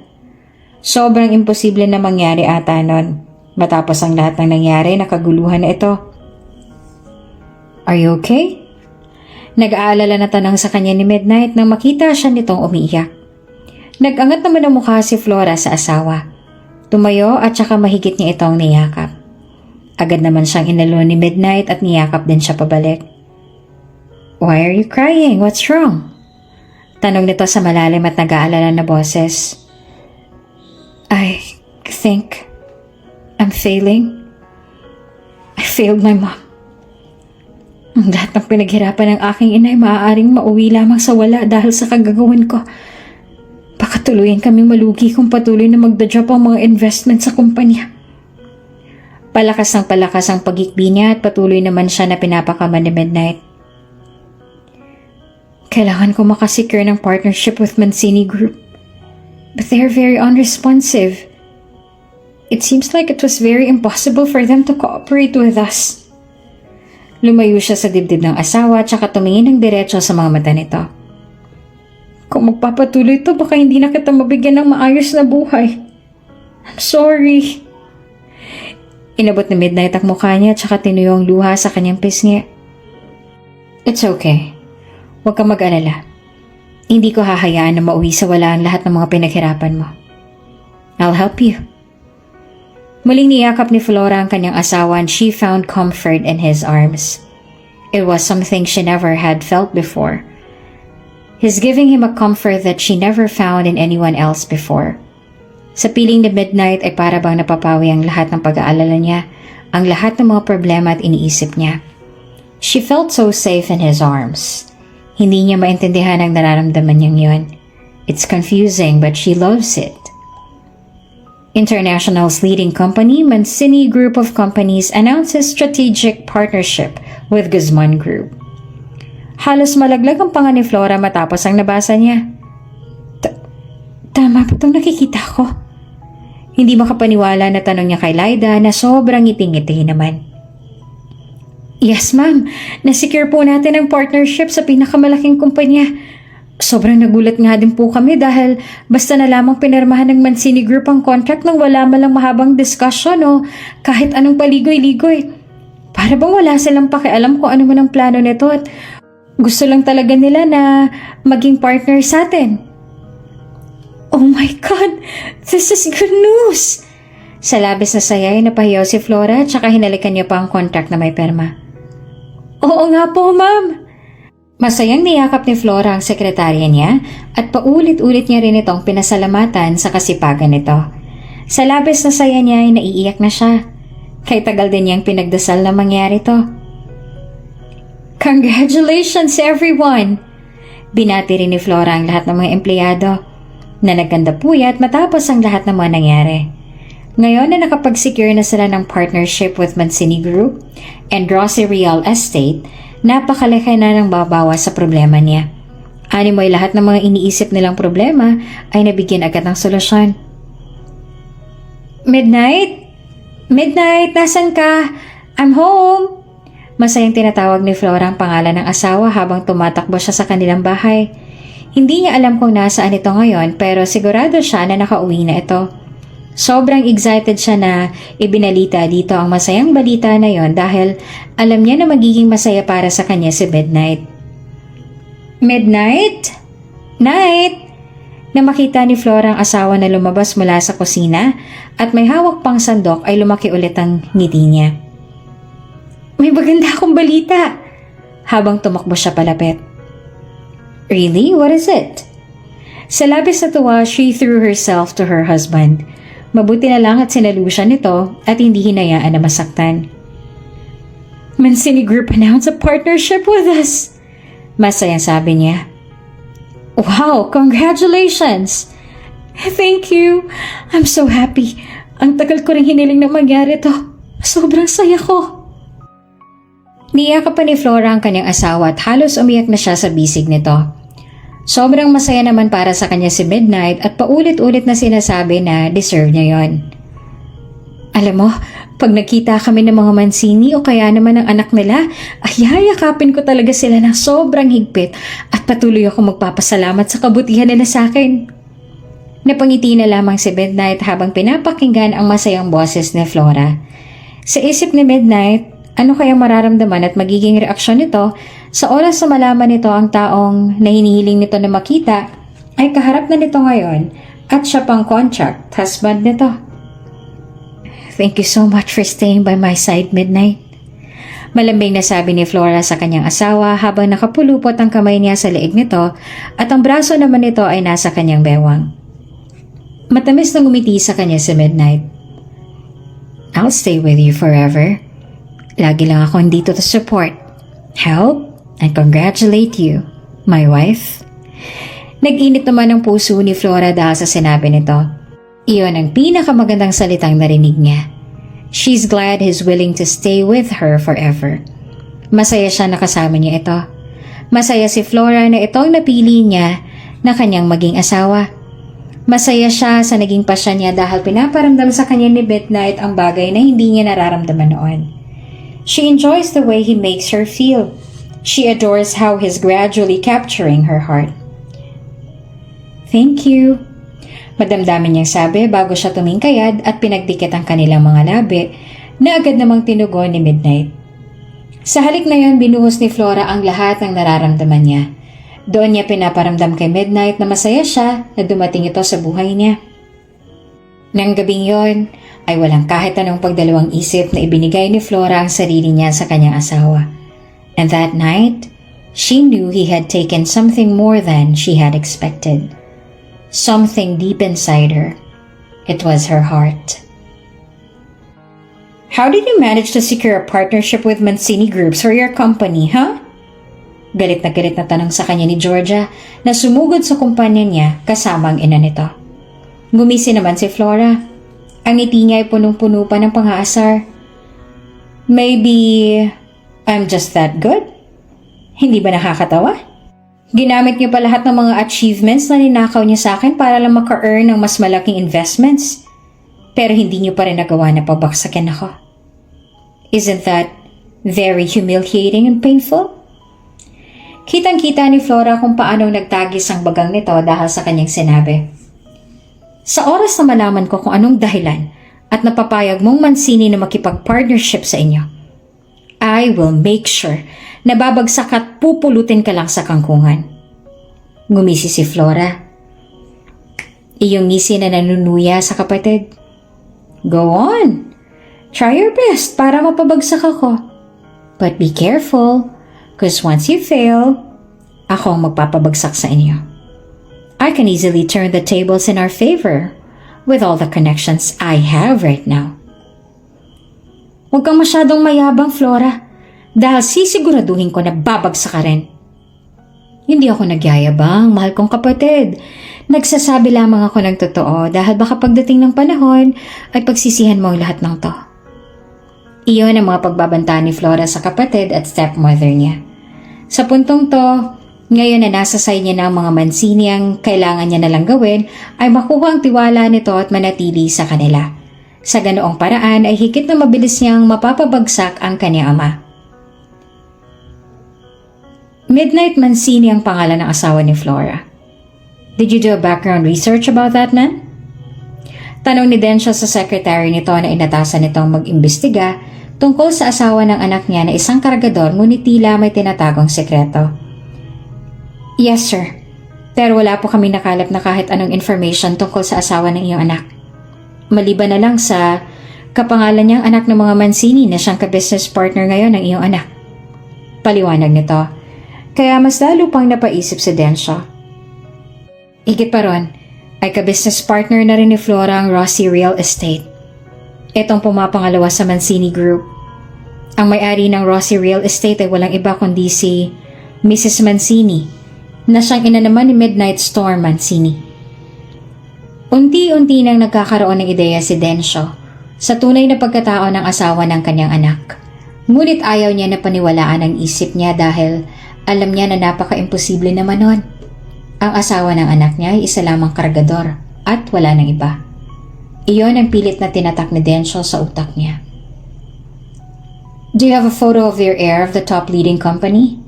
Sobrang imposible na mangyari ata nun. Matapos ang lahat ng nangyari na kaguluhan na ito. Are you okay? Nag-aalala na tanong sa kanya ni Midnight nang makita siya nitong umiiyak. Nag-angat naman ang mukha si Flora sa asawa. Tumayo at saka mahigit niya itong niyakap. Agad naman siyang inalo ni Midnight at niyakap din siya pabalik. Why are you crying? What's wrong? Tanong nito sa malalim at nag-aalala na boses. I think I'm failing. I failed my mom. Ang lahat ng pinaghirapan ng aking ina ay maaaring mauwi lamang sa wala dahil sa kagagawan ko. Baka tuluyan kaming malugi kung patuloy na magda-drop ang mga investment sa kumpanya. Palakas ang pagikbi niya at patuloy naman siya na pinapakaman ni Midnight. Kailangan ko makasecure ng partnership with Mancini Group. But they are very unresponsive. It seems like it was very impossible for them to cooperate with us. Lumayo siya sa dibdib ng asawa at saka tumingin ng diretso sa mga mata nito. Kung magpapatuloy ito, baka hindi na kita mabigyan ng maayos na buhay. I'm sorry. Inabot ni Midnight ang mukha niya at saka tinuyo ang luha sa kanyang pisngi. It's okay. Huwag kang mag-alala. Hindi ko hahayaan na mauwi sa wala ang lahat ng mga pinaghirapan mo. I'll help you. Muling niyakap ni Flora ang kanyang asawa and she found comfort in his arms. It was something she never had felt before. He's giving him a comfort that she never found in anyone else before. Sa piling ni Midnight ay para bang napapawi ang lahat ng pag-aalala niya, ang lahat ng mga problema at iniisip niya. She felt so safe in his arms. Hindi niya maintindihan ang nararamdaman niyang yun. It's confusing but she loves it. International's leading company, Mancini Group of Companies, announces strategic partnership with Guzman Group. Halos malaglag ang panga ni Flora matapos ang nabasa niya. Tama ba itong nakikita ko? Hindi makapaniwala na tanong niya kay Lyda na sobrang ngiting-ngiti naman. Yes, ma'am. Nasecure po natin ang partnership sa pinakamalaking kumpanya. Sobrang nagulat nga din po kami dahil basta na lamang pinirmahan ng Mancini Group ang contract nang wala malang mahabang discussion o kahit anong paligoy-ligoy. Para bang wala silang pakialam kung ano man ang plano nito at gusto lang talaga nila na maging partner sa atin. Oh my God! This is good news! Sa labis na saya ay napahiyaw si Flora at saka hinalikan niya pa ang contract na may perma. Oo nga po, ma'am! Masayang niyakap ni Flora ang sekretarya niya at paulit-ulit niya rin itong pinasalamatan sa kasipagan nito. Sa labis na saya niya ay naiiyak na siya. Kay tagal din niyang pinagdasal na mangyari to. Congratulations everyone! Binati rin ni Flora ang lahat ng mga empleyado na nagkanda puyat matapos ang lahat ng mga nangyari. Ngayon na nakapag-secure na sila ng partnership with Mancini Group and Rossi Real Estate, napakalaki na ng babawas sa problema niya. Animoy lahat ng mga iniisip nilang problema ay nabigyan agad ng solusyon. Midnight? Midnight, nasan ka? I'm home! Masayang tinatawag ni Flora ang pangalan ng asawa habang tumatakbo siya sa kanilang bahay. Hindi niya alam kung nasaan ito ngayon pero sigurado siya na nakauwi na ito. Sobrang excited siya na ibinalita dito ang masayang balita na yon dahil alam niya na magiging masaya para sa kanya si Midnight. Midnight? Night! Na makita ni Flora ang asawa na lumabas mula sa kusina at may hawak pang sandok ay lumaki ulit ang ngiti niya. May maganda akong balita! Habang tumakbo siya palapit. Really? What is it? Sa labis na tuwa, she threw herself to her husband. Mabuti na lang at sinalo siya nito at hindi hinayaan na masaktan. Mancini Group announced a partnership with us! Masayang sabi niya. Wow! Congratulations! Thank you! I'm so happy. Ang tagal ko rin hiniling na mangyari to. Sobrang saya ko. Niyakap pa ni Flora ang kanyang asawa at halos umiyak na siya sa bisig nito. Sobrang masaya naman para sa kanya si Midnight at paulit-ulit na sinasabi na deserve niya yon. Alam mo, pag nakita kami ng mga Mancini o kaya naman ng anak nila, ay yayakapin ko talaga sila ng sobrang higpit at patuloy ako magpapasalamat sa kabutihan nila sa akin. Napangiti na lamang si Midnight habang pinapakinggan ang masayang boses ni Flora. Sa isip ni Midnight, ano kaya mararamdaman at magiging reaksyon nito sa oras na malaman nito ang taong na hinihiling nito na makita ay kaharap na nito ngayon at siya pang contract husband nito. Thank you so much for staying by my side, Midnight. Malambing na sabi ni Flora sa kanyang asawa habang nakapulupot ang kamay niya sa leeg nito at ang braso naman nito ay nasa kanyang bewang. Matamis na ngumiti sa kanya si Midnight. I'll stay with you forever. Lagi lang ako dito to support, help, and congratulate you, my wife. Nag-init naman ang puso ni Flora dahil sa sinabi nito. Iyon ang pinakamagandang salitang narinig niya. She's glad he's willing to stay with her forever. Masaya siya na kasama niya ito. Masaya si Flora na itong napili niya na kanyang maging asawa. Masaya siya sa naging pasya niya dahil pinaparamdam sa kanya ni Midnight ang bagay na hindi niya nararamdaman noon. She enjoys the way he makes her feel. She adores how he's gradually capturing her heart. Thank you. Madamdamin niyang sabi bago siya tumingkayad at pinagdikit ang kanilang mga labi na agad namang tinugon ni Midnight. Sa halik na yon, binuhos ni Flora ang lahat ng nararamdaman niya. Doon niya pinaparamdam kay Midnight na masaya siya na dumating ito sa buhay niya. Nang gabing yon, ay walang kahit anong pagdalawang isip na ibinigay ni Flora ang sarili niya sa kanyang asawa. And that night, she knew he had taken something more than she had expected. Something deep inside her. It was her heart. How did you manage to secure a partnership with Mancini Groups for your company, huh? Galit na tanong sa kanya ni Georgia na sumugod sa kumpanya niya kasama ang ina nito. Gumisi naman si Flora. Ang ngiti niya ay punong-puno pa ng pang-aasar. Maybe I'm just that good? Hindi ba nakakatawa? Ginamit niyo pa lahat ng mga achievements na ninakaw niya sa akin para lang maka-earn ng mas malaking investments. Pero hindi niyo pa rin nagawa na pabaksakin ako. Isn't that very humiliating and painful? Kitang-kita ni Flora kung paano nagtagis ang bagang nito dahil sa kanyang sinabi. Sa oras na malaman ko kung anong dahilan at napapayag mong Mancini na makipag-partnership sa inyo, I will make sure na babagsak at pupulutin ka lang sa kangkungan. Ngumisi si Flora. Iyong ngisi na nanunuya sa kapatid. Go on. Try your best para mapabagsak ako. But be careful, because once you fail, ako ang magpapabagsak sa inyo. I can easily turn the tables in our favor with all the connections I have right now. Huwag kang masyadong mayabang, Flora. Dahil sisiguraduhin ko na babagsak ka rin. Hindi ako nagyayabang, mahal kong kapatid. Nagsasabi lamang ako ng totoo dahil baka pagdating ng panahon ay pagsisihan mo ang lahat ng to. Iyon ang mga pagbabanta ni Flora sa kapatid at stepmother niya. Sa puntong to, ngayon na nasa say niya ng mga Mancini ang kailangan niya na lang gawin ay makuha ang tiwala nito at manatili sa kanila. Sa ganoong paraan ay higit na mabilis niyang mapapabagsak ang kanyang ama. Midnight Mancini ang pangalan ng asawa ni Flora. Did you do a background research about that man? Tanong ni Densha sa secretary nito na inatasan nitong mag-imbestiga tungkol sa asawa ng anak niya na isang kargador ngunit tila may tinatagong sekreto. Yes, sir. Pero wala po kami nakalap na kahit anong information tungkol sa asawa ng iyong anak. Maliban na lang sa kapangalan niyang anak ng mga Mancini na siyang ka-business partner ngayon ng iyong anak. Paliwanag nito. Kaya mas lalo pang napaisip si Densha. Higit pa ron, ay ka-business partner na rin ni Flora ang Rossi Real Estate. Itong pumapangalawa sa Mancini Group. Ang may-ari ng Rossi Real Estate ay walang iba kundi si Mrs. Mancini, na siyang ina naman ni Midnight Storm Mancini. Unti-unti nang nagkakaroon ng ideya si Densyo sa tunay na pagkatao ng asawa ng kanyang anak. Ngunit ayaw niya na paniwalaan ang isip niya dahil alam niya na napaka-imposible naman nun. Ang asawa ng anak niya ay isa lamang kargador at wala nang iba. Iyon ang pilit na tinatak ni Densyo sa utak niya. Do you have a photo of your heir of the top leading company?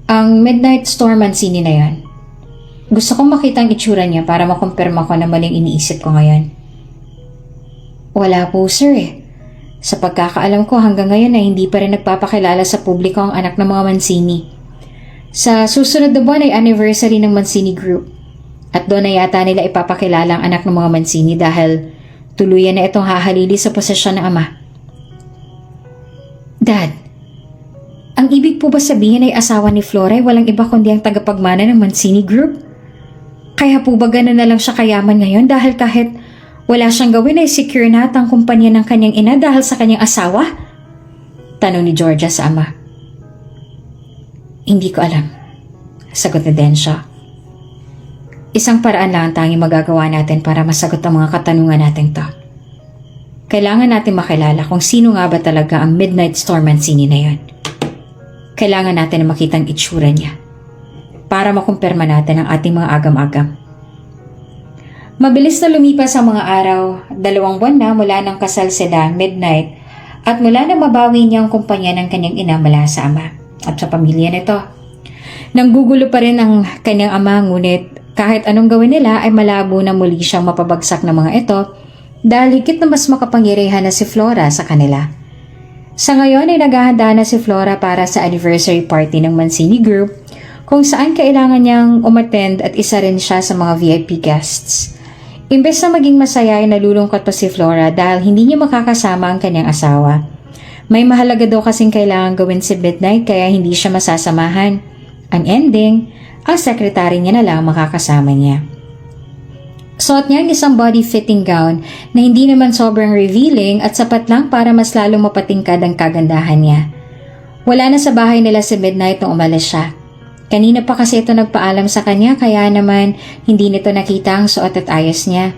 Ang Midnight Storm Mancini na yan. Gusto kong makita ang itsura niya para makumpirma ko na maling iniisip ko ngayon. Wala po, sir. Sa pagkakaalam ko hanggang ngayon ay hindi pa rin nagpapakilala sa publiko ang anak ng mga Mancini. Sa susunod na buwan ay anniversary ng Mancini Group at doon na yata nila ipapakilala ang anak ng mga Mancini dahil tuluyan na itong hahalili sa posisyon ng ama. Dad, ang ibig po ba sabihin ay asawa ni Flora ay walang iba kundi ang tagapagmana ng Mancini Group? Kaya po ba gano'n na lang siya kayaman ngayon dahil kahit wala siyang gawin ay secure na at ang kumpanya ng kanyang ina dahil sa kanyang asawa? Tanong ni Georgia sa ama. Hindi ko alam, sagot ni Densha. Isang paraan lang ang tanging magagawa natin para masagot ang mga katanungan natin to. Kailangan natin makilala kung sino nga ba talaga ang Midnight Storm Mancini na yan. Kailangan natin na makita ang itsura niya para makumpirma natin ang ating mga agam-agam. Mabilis na lumipas ang mga araw, 2 buwan na mula nang kasal sila, Midnight, at mula na mabawi niya ang kumpanya ng kanyang ina mula sa ama at sa pamilya nito. Nanggugulo pa rin ang kanyang ama ngunit kahit anong gawin nila ay malabo na muli siyang mapabagsak ng mga ito dahil higit na mas makapangyarihan na si Flora sa kanila. Sa ngayon ay naghahanda na si Flora para sa anniversary party ng Mancini Group kung saan kailangan niyang umattend at isa rin siya sa mga VIP guests. Imbes na maging masaya ay nalulungkot pa si Flora dahil hindi niya makakasama ang kanyang asawa. May mahalaga daw kasing kailangan gawin si Midnight kaya hindi siya masasamahan. Ang ending, ang sekretary niya na lang makakasama niya. Suot niya ang isang body-fitting gown na hindi naman sobrang revealing at sapat lang para mas lalong mapatingkad ang kagandahan niya. Wala na sa bahay nila si Midnight nung umalis siya. Kanina pa kasi ito nagpaalam sa kanya kaya naman hindi nito nakita ang suot at ayos niya.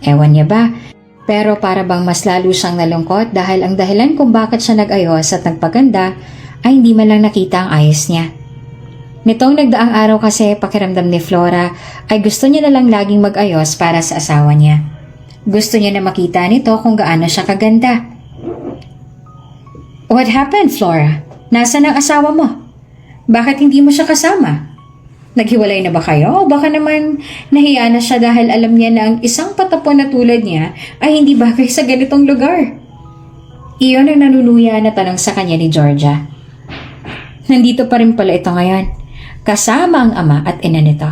Ewan niya ba? Pero para bang mas lalo siyang nalungkot dahil ang dahilan kung bakit siya nag-ayos at nagpaganda ay hindi man lang nakita ang ayos niya. Nitong nagdaang araw kasi pakiramdam ni Flora ay gusto niya na lang laging mag-ayos para sa asawa niya. Gusto niya na makita nito kung gaano siya kaganda. What happened, Flora? Nasaan ang asawa mo? Bakit hindi mo siya kasama? Naghiwalay na ba kayo o baka naman nahiya na siya dahil alam niya na ang isang patapon na tulad niya ay hindi bagay sa ganitong lugar? Iyon ang nanuluya na tanong sa kanya ni Georgia. Nandito pa rin pala ito ngayon, kasama ang ama at ina nito.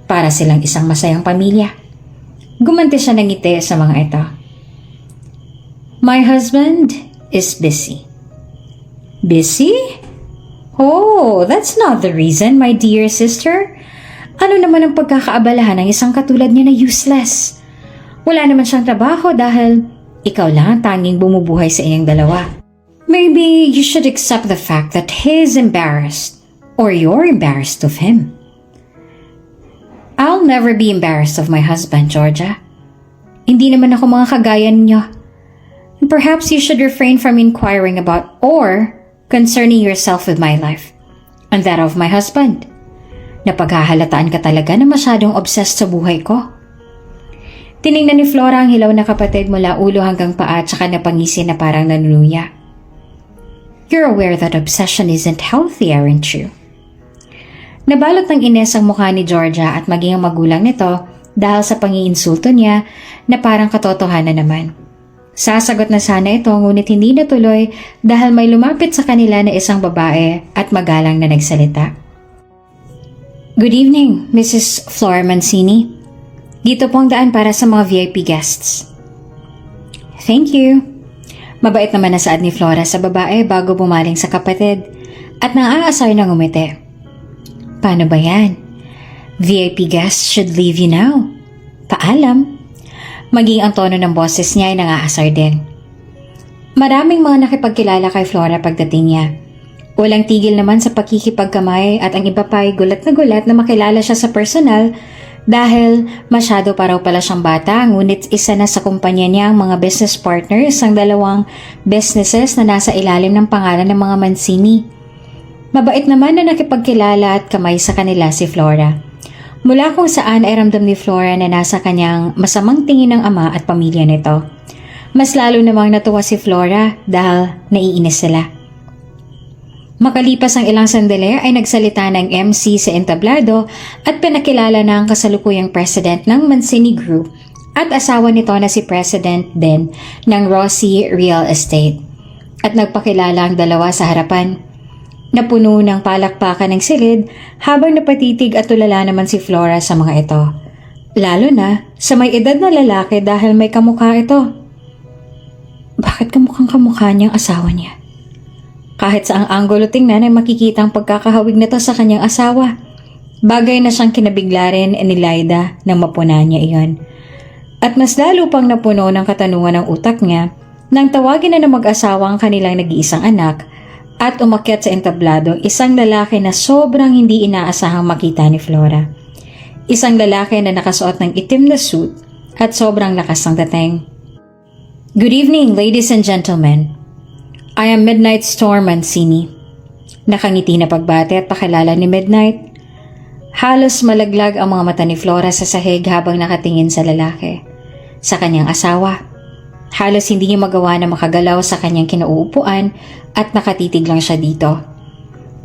Para silang isang masayang pamilya. Gumanti siya ng ngiti sa mga ito. My husband is busy. Busy? Oh, that's not the reason, my dear sister. Ano naman ang pagkakaabalahan ng isang katulad niya na useless? Wala naman siyang trabaho dahil Ikaw lang ang tanging bumubuhay sa inyong dalawa. Maybe you should accept the fact that he's embarrassed or you're embarrassed of him. I'll never be embarrassed of my husband, Georgia. Hindi naman ako mga kagaya ninyo. And perhaps you should refrain from inquiring about or concerning yourself with my life and that of my husband. Napaghahalataan ka talaga na masyadong obsessed sa buhay ko. Tiningnan ni Flora ang hilaw na kapatid mula ulo hanggang paa at saka napangisi na parang nanuluya. You're aware that obsession isn't healthy, aren't you? Nabalot ng ines ang mukha ni Georgia at maging ang magulang nito dahil sa pangiinsulto niya na parang katotohanan naman. Sasagot na sana ito ngunit hindi natuloy dahil may lumapit sa kanila na isang babae at magalang na nagsalita. Good evening, Mrs. Flora Mancini. Dito po ang daan para sa mga VIP guests. Thank you. Mabait naman na saad ni Flora sa babae bago bumaling sa kapatid at naaasar na ngumiti. Paano ba yan? VIP guests should leave you now. Paalam. Maging ang tono ng boses niya ay nangaasar din. Maraming mga nakipagkilala kay Flora pagdating niya. Walang tigil naman sa pakikipagkamay at ang iba pa ay gulat na makilala siya sa personal dahil masyado pa raw pala siyang bata ngunit isa na sa kumpanya niya ang mga business partners ang dalawang businesses na nasa ilalim ng pangalan ng mga Mancini. Mabait naman na nakipagkilala at kamay sa kanila si Flora. Mula kung saan ay ramdam ni Flora na nasa kanyang masamang tingin ng ama at pamilya nito. Mas lalo namang natuwa si Flora dahil naiinis sila. Makalipas ang ilang sandali ay nagsalita ng MC sa entablado at pinakilala na ang kasalukuyang president ng Mancini Group at asawa nito na si President din ng Rossi Real Estate. At nagpakilala ang dalawa sa harapan. Napuno ng palakpakan ng silid habang napatitig at tulala naman si Flora sa mga ito. Lalo na sa may edad na lalaki dahil may kamukha ito. Bakit kamukha niyang asawa niya? Kahit sa ang anggulo tingnan ay makikita ang pagkakahawig nito sa kanyang asawa. Bagay na siyang kinabigla rin ni Lyda nang mapuna niya iyon. At mas lalo pang napuno ng katanungan ng utak niya nang tawagin na ng mag-asawa ang kanilang nag-iisang anak at umakyat sa entablado isang lalaki na sobrang hindi inaasahang makita ni Flora. Isang lalaki na nakasuot ng itim na suit at sobrang lakas ng dating. Good evening, ladies and gentlemen. I am Midnight Storm Mancini. Nakangiti na pagbati at pakilala ni Midnight. Halos malaglag ang mga mata ni Flora sa sahig habang nakatingin sa lalaki. Sa kanyang asawa. Halos hindi niya magawa na makagalaw sa kanyang kinauupuan at nakatitig lang siya dito.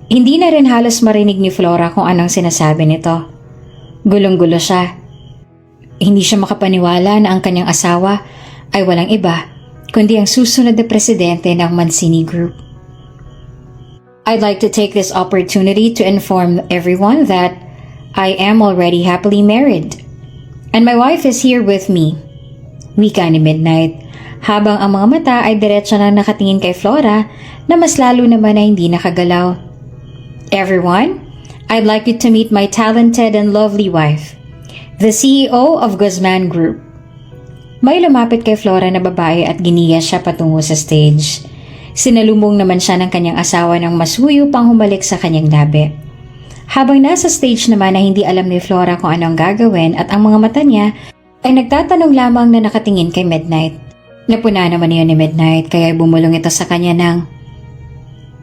Hindi na rin halos marinig ni Flora kung anong sinasabi nito. Gulong-gulo siya. Hindi siya makapaniwala na ang kanyang asawa ay walang iba kundi ang susunod na presidente ng Mancini Group. I'd like to take this opportunity to inform everyone that I am already happily married. And my wife is here with me. Wika ni Midnight, habang ang mga mata ay diretso na nakatingin kay Flora na mas lalo naman na hindi nakagalaw. Everyone, I'd like you to meet my talented and lovely wife, the CEO of Guzman Group. May lumapit kay Flora na babae at giniya siya patungo sa stage. Sinalubong naman siya ng kanyang asawa ng masuyo pang humalik sa kanyang labi. Habang nasa stage naman na hindi alam ni Flora kung anong gagawin at ang mga mata niya ay nagtatanong lamang na nakatingin kay Midnight. Napuna naman niyo ni Midnight kaya bumulong ito sa kanya ng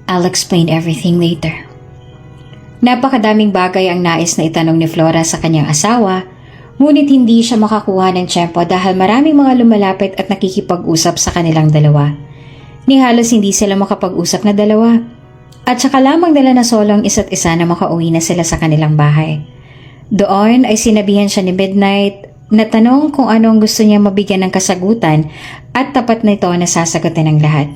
I'll explain everything later. Napakadaming bagay ang nais na itanong ni Flora sa kanyang asawa. Ngunit hindi siya makakuha ng tiyempo dahil maraming mga lumalapit at nakikipag-usap sa kanilang dalawa. Ni halos hindi sila makapag-usap na dalawa. At saka lamang nila na solo ang isa't isa na makauwi na sila sa kanilang bahay. Doon ay sinabihan siya ni Midnight na tanong kung anong gusto niya mabigyan ng kasagutan at tapat na ito na sasagutin ng lahat.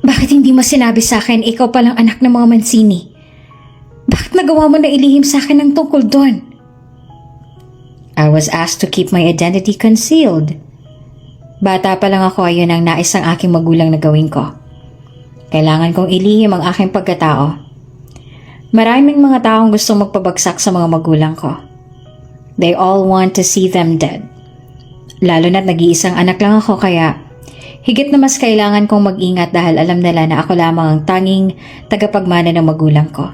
Bakit hindi mo sinabi sa akin ikaw palang anak ng mga Mancini? Bakit nagawa mo na ilihim sa akin ng tungkol doon? I was asked to keep my identity concealed. Bata pa lang ako, ayun ang nais ng aking magulang na gawin ko. Kailangan kong ilihim ang aking pagkatao. Maraming mga taong gustong magpabagsak sa mga magulang ko. They all want to see them dead. Lalo na't nag-iisang anak lang ako kaya higit na mas kailangan kong mag-ingat dahil alam nila na ako lamang ang tanging tagapagmana ng magulang ko.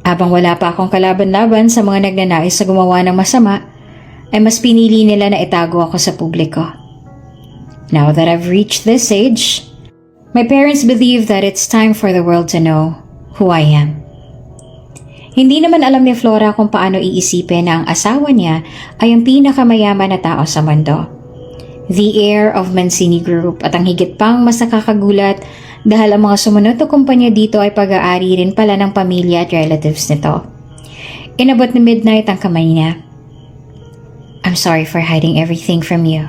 Habang wala pa akong kalaban-laban sa mga nagnanais sa gumawa ng masama, ay mas pinili nila na itago ako sa publiko. Now that I've reached this age, my parents believe that it's time for the world to know who I am. Hindi naman alam ni Flora kung paano iisipin na ang asawa niya ay ang pinakamayaman na tao sa mundo. The heir of Mancini Group at ang higit pang mas nakakagulat dahil ang mga sumunod na kumpanya dito ay pag-aari rin pala ng pamilya at relatives nito. Inabot ni Midnight ang kamay niya. I'm sorry for hiding everything from you.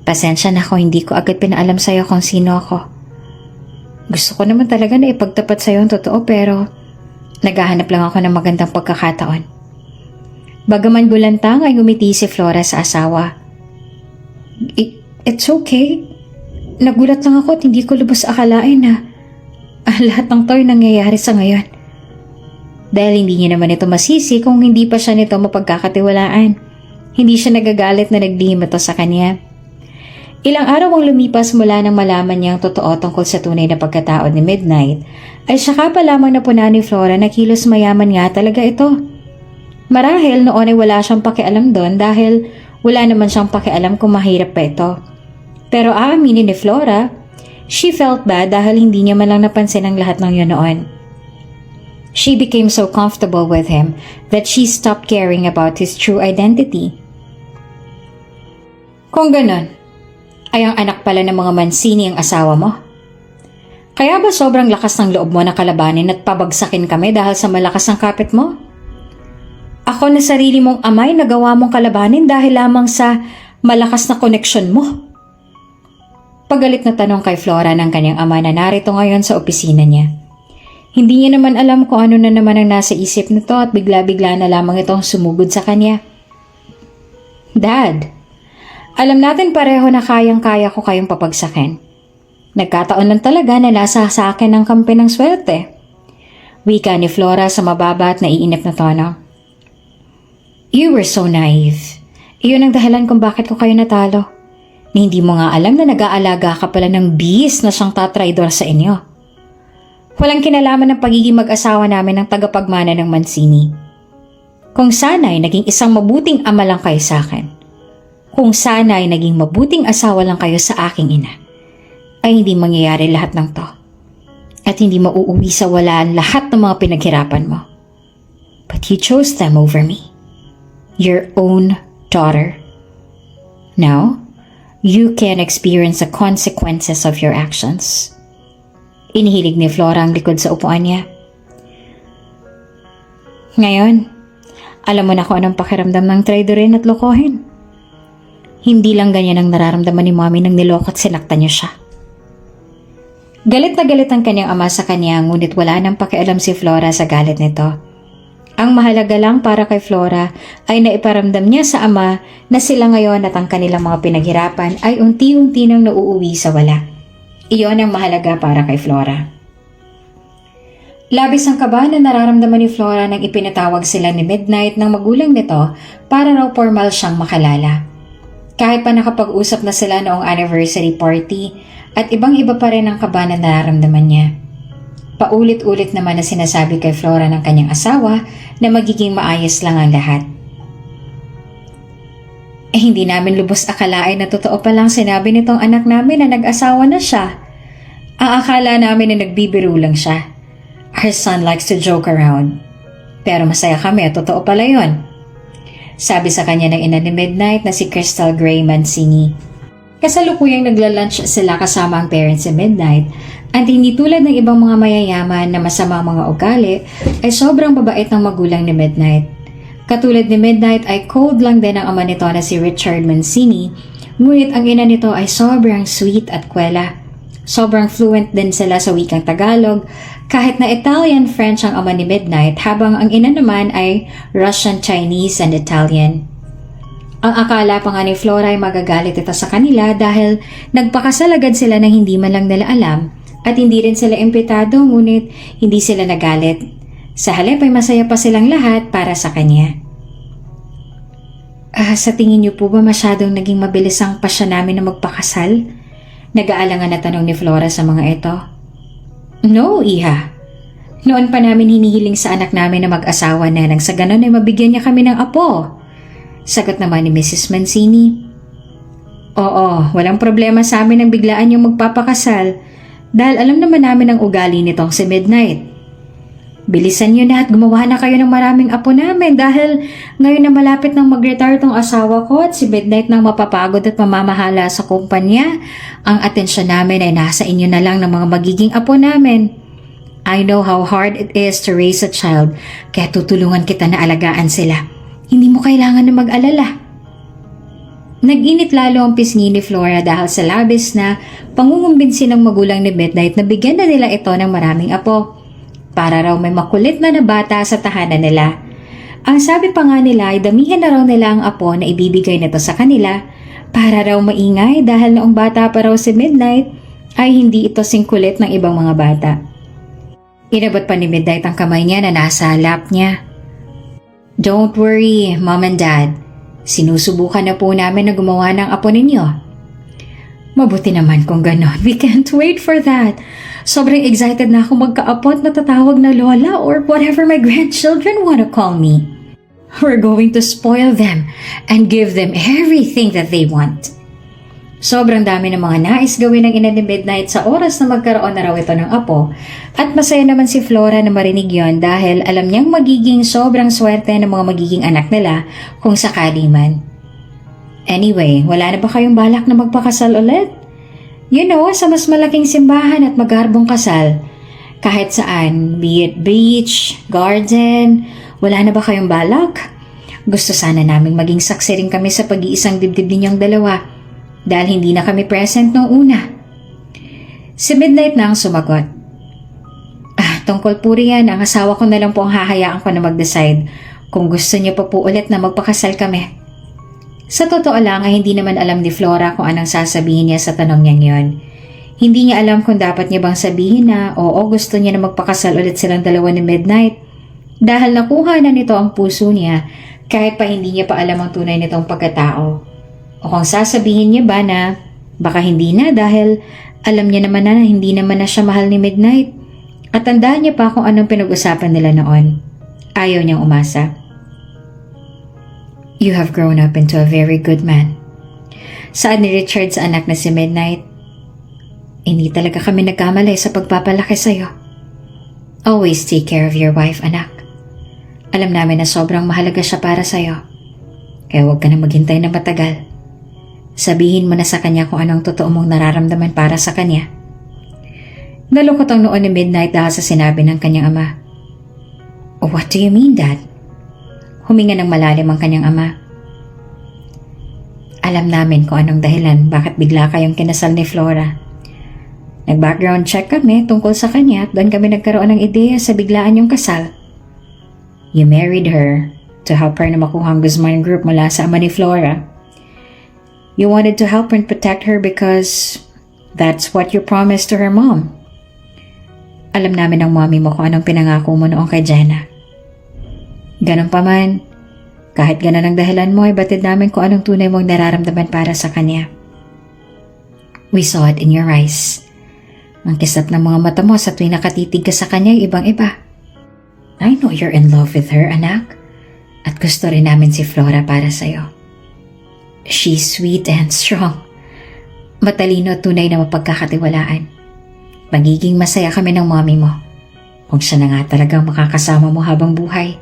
Pasensya na kung hindi ko agad pinaalam sa'yo kung sino ako. Gusto ko naman talaga na ipagtapat sa'yo ang totoo pero naghahanap lang ako ng magandang pagkakataon. Bagaman bulantang ay ngumiti si Flora sa asawa. It's okay. Nagulat lang ako at hindi ko lubos akalain na lahat ng to'y nangyayari sa ngayon. Dahil hindi niya naman ito masisi kung hindi pa siya nito mapagkakatiwalaan. Hindi siya nagagalit na naglihim ito sa kanya. Ilang araw ang lumipas mula nang malaman niya ang totoo tungkol sa tunay na pagkatao ni Midnight, ay saka pa lamang napuna ni Flora na kilos mayaman nga talaga ito. Marahil noon ay wala siyang pakialam doon dahil wala naman siyang pakialam kung mahirap pa ito. Pero aaminin ni Flora, she felt bad dahil hindi niya man lang napansin ang lahat ng yun noon. She became so comfortable with him that she stopped caring about his true identity. Kung ganon, ay ang anak pala ng mga Mancini ang asawa mo? Kaya ba sobrang lakas ng loob mo na kalabanin at pabagsakin kami dahil sa malakas ang kapit mo? Ako na sarili mong amay nagawa mong kalabanin dahil lamang sa malakas na koneksyon mo. Pagalit na tanong kay Flora ng kanyang ama na narito ngayon sa opisina niya. Hindi niya naman alam kung ano na naman ang nasa isip nito at bigla-bigla na lamang itong sumugod sa kanya. Dad, alam natin pareho na kayang-kaya ko kayong papagsakin. Nagkataon lang talaga na nasa sa akin ang kampi ng swerte. Wika ni Flora sa mababa at naiinip na tono. You were so naive. Iyon ang dahilan kung bakit ko kayo natalo. Na hindi mo nga alam na nag-aalaga ka pala ng bis na siyang tatraidor sa inyo. Walang kinalaman ng pagiging mag-asawa namin ng tagapagmana ng Mancini. Kung sana'y naging isang mabuting ama lang kayo sa akin. Kung sana ay naging mabuting asawa lang kayo sa aking ina, ay hindi mangyayari lahat ng to. At hindi mauuwi sa walaan lahat ng mga pinaghirapan mo. But you chose them over me. Your own daughter. Now, you can experience the consequences of your actions. Inihilig ni Flora ang likod sa upuan niya. Ngayon, alam mo na kung anong pakiramdam ng traidorin at lokohin. Hindi lang ganyan ang nararamdaman ni Mommy nang niloko at sinaktan niya siya. Galit na galit ang kanyang ama sa kanya ngunit wala nang pakialam si Flora sa galit nito. Ang mahalaga lang para kay Flora ay naiparamdam niya sa ama na sila ngayon at ang kanilang mga pinaghirapan ay unti-unti nang nauuwi sa wala. Iyon ang mahalaga para kay Flora. Labis ang kaba na nararamdaman ni Flora nang ipinatawag sila ni Midnight ng magulang nito para raw formal siyang makalala. Kahit pa nakapag-usap na sila noong anniversary party at ibang-iba pa rin ang kaba na nararamdaman niya. Paulit-ulit naman na sinasabi kay Flora ng kanyang asawa na magiging maayos lang ang lahat. Hindi namin lubos akalain na totoo palang sinabi nitong anak namin na nag-asawa na siya. Ang akala namin na nagbibiro lang siya. Our son likes to joke around. Pero masaya kami at totoo pala yun. Sabi sa kanya ng ina ni Midnight na si Crystal Gray Mancini. Kasalukuyang nagla-lunch sila kasama ang parents ni Midnight at hindi tulad ng ibang mga mayayaman na masama mga ugali ay sobrang babait ng magulang ni Midnight. Katulad ni Midnight ay cold lang din ang ama nito na si Richard Mancini, ngunit ang ina nito ay sobrang sweet at kwela. Sobrang fluent din sila sa wikang Tagalog, kahit na Italian-French ang ama ni Midnight habang ang ina naman ay Russian, Chinese, and Italian. Ang akala pa nga ni Flora ay magagalit ito sa kanila dahil nagpakasal agad sila na hindi man lang nila alam at hindi rin sila impitado ngunit hindi sila nagalit. Sa halip ay masaya pa silang lahat para sa kanya. Sa tingin niyo po ba masyadong naging mabilis ang pasya namin na magpakasal? Nag-aalangan na tanong ni Flora sa mga ito. No, Iha. Noon pa namin hinihiling sa anak namin na mag-asawa na nang sa ganon ay mabigyan niya kami ng apo. Sagot naman ni Mrs. Mancini. Oo, walang problema sa amin ang biglaan yung magpapakasal dahil alam naman namin ang ugali nitong si Midnight. Bilisan niyo na at gumawa na kayo ng maraming apo namin dahil ngayon na malapit nang mag-retire tong asawa ko at si Midnight nang mapapagod at mamamahala sa kumpanya, ang atensyon namin ay nasa inyo na lang ng mga magiging apo namin. I know how hard it is to raise a child, kaya tutulungan kita na alagaan sila. Hindi mo kailangan na mag-alala. Nag-init lalo ang pisngi ni Flora dahil sa labis na pangungumbinsi ng magulang ni Midnight na bigyan na nila ito ng maraming apo. Para raw may makulit na bata sa tahanan nila. Ang sabi pa nga nila ay damihan na raw nila ang apo na ibibigay nito sa kanila para raw maingay dahil noong bata pa raw si Midnight ay hindi ito singkulit ng ibang mga bata. Inabot pa ni Midnight ang kamay niya na nasa lap niya. Don't worry, Mom and Dad. Sinusubukan na po namin na gumawa ng apo ninyo. Mabuti naman kung ganon. We can't wait for that. Sobrang excited na ako magka-apo at natatawag na lola or whatever my grandchildren wanna call me. We're going to spoil them and give them everything that they want. Sobrang dami ng mga nais gawin ng ina ni Midnight sa oras na magkaroon na raw ito ng apo at masaya naman si Flora na marinig yon dahil alam niyang magiging sobrang swerte ng mga magiging anak nila kung sakali man. Anyway, wala na ba kayong balak na magpakasal ulit? You know, sa mas malaking simbahan at magarbong kasal. Kahit saan, be it beach, garden, wala na ba kayong balak? Gusto sana naming maging saksi rin kami sa pag-iisang dibdib ninyong dalawa dahil hindi na kami present noong una. Si Midnight na ang sumagot. Tungkol po riyan, ang asawa ko na lang po ang hahayaan ko na mag-decide kung gusto niyo pa po ulit na magpakasal kami. Sa totoo lang ay hindi naman alam ni Flora kung anong sasabihin niya sa tanong niyang yon. Hindi niya alam kung dapat niya bang sabihin na oo gusto niya na magpakasal ulit silang dalawa ni Midnight dahil nakuha na nito ang puso niya kahit pa hindi niya pa alam ang tunay nitong pagkatao. O kung sasabihin niya ba na baka hindi na dahil alam niya naman na hindi naman na siya mahal ni Midnight at tandaan niya pa kung anong pinag-usapan nila noon. Ayaw niyang umasa. You have grown up into a very good man. Saad ni Richard sa anak na si Midnight. Hindi talaga kami nagkamali sa pagpapalaki sa'yo. Always take care of your wife, anak. Alam namin na sobrang mahalaga siya para sa'yo. Kaya huwag ka na maghintay na matagal. Sabihin mo na sa kanya kung anong totoo mong nararamdaman para sa kanya. Nalungkot ang noon ni Midnight dahil sa sinabi ng kanyang ama. What do you mean, Dad? Huminga ng malalim ang kanyang ama. Alam namin kung anong dahilan bakit bigla kayong kinasal ni Flora. Nag-background check kami tungkol sa kanya at doon kami nagkaroon ng ideya sa biglaan yung kasal. You married her to help her na makuha ang Guzman Group mula sa ama ni Flora. You wanted to help her and protect her because that's what you promised to her mom. Alam namin ng mommy mo kung anong pinangako mo noong kay Jenna. Ganon pa man, kahit ganon ang dahilan mo ay batid namin kung anong tunay mong nararamdaman para sa kanya. We saw it in your eyes. Ang kisap ng mga mata mo sa tuwing nakatitig ka sa kanya ay ibang-iba. I know you're in love with her, anak. At gusto rin namin si Flora para sa'yo. She's sweet and strong. Matalino at tunay na mapagkakatiwalaan. Magiging masaya kami ng mommy mo kung siya na nga talagang makakasama mo habang buhay.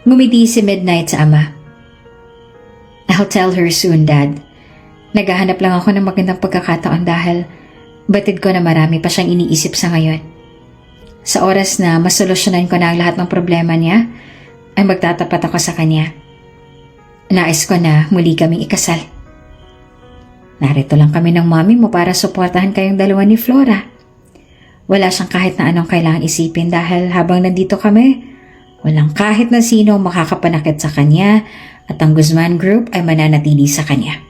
Ngumiti si Midnight sa ama. I'll tell her soon, Dad. Naghahanap lang ako ng magandang pagkakataon dahil batid ko na marami pa siyang iniisip sa ngayon. Sa oras na masolusyonan ko na ang lahat ng problema niya, ay magtatapat ako sa kanya. Nais ko na muli kaming ikasal. Narito lang kami ng mommy mo para suportahan kayong dalawa ni Flora. Wala siyang kahit na anong kailangang isipin dahil habang nandito kami, walang kahit na sino makakapanakit sa kanya at ang Guzman Group ay mananatili sa kanya.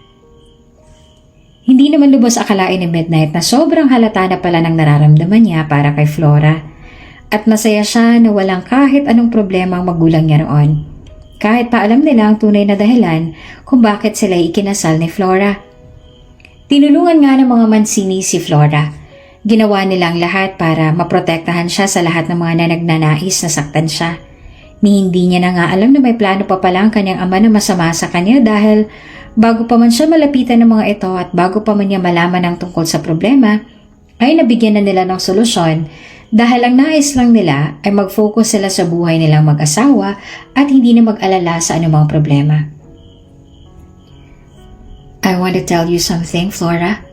Hindi naman lubos akalain ni Midnight na sobrang halata na pala ng nararamdaman niya para kay Flora at masaya siya na walang kahit anong problema ang magulang niya roon. kahit pa alam nila ang tunay na dahilan kung bakit sila ikinasal ni Flora. Tinulungan nga ng mga Mancini si Flora. Ginawa nilang lahat para maprotektahan siya sa lahat ng mga nagnanais na saktan siya. Ni hindi niya na nga alam na may plano pa pala ang kanyang ama na masama sa kanya dahil bago pa man siya malapitan ng mga ito at bago pa man niya malaman ang tungkol sa problema, ay nabigyan na nila ng solusyon dahil ang nais lang nila ay mag-focus sila sa buhay nilang mag-asawa at hindi na mag-alala sa anumang problema. I want to tell you something, Flora.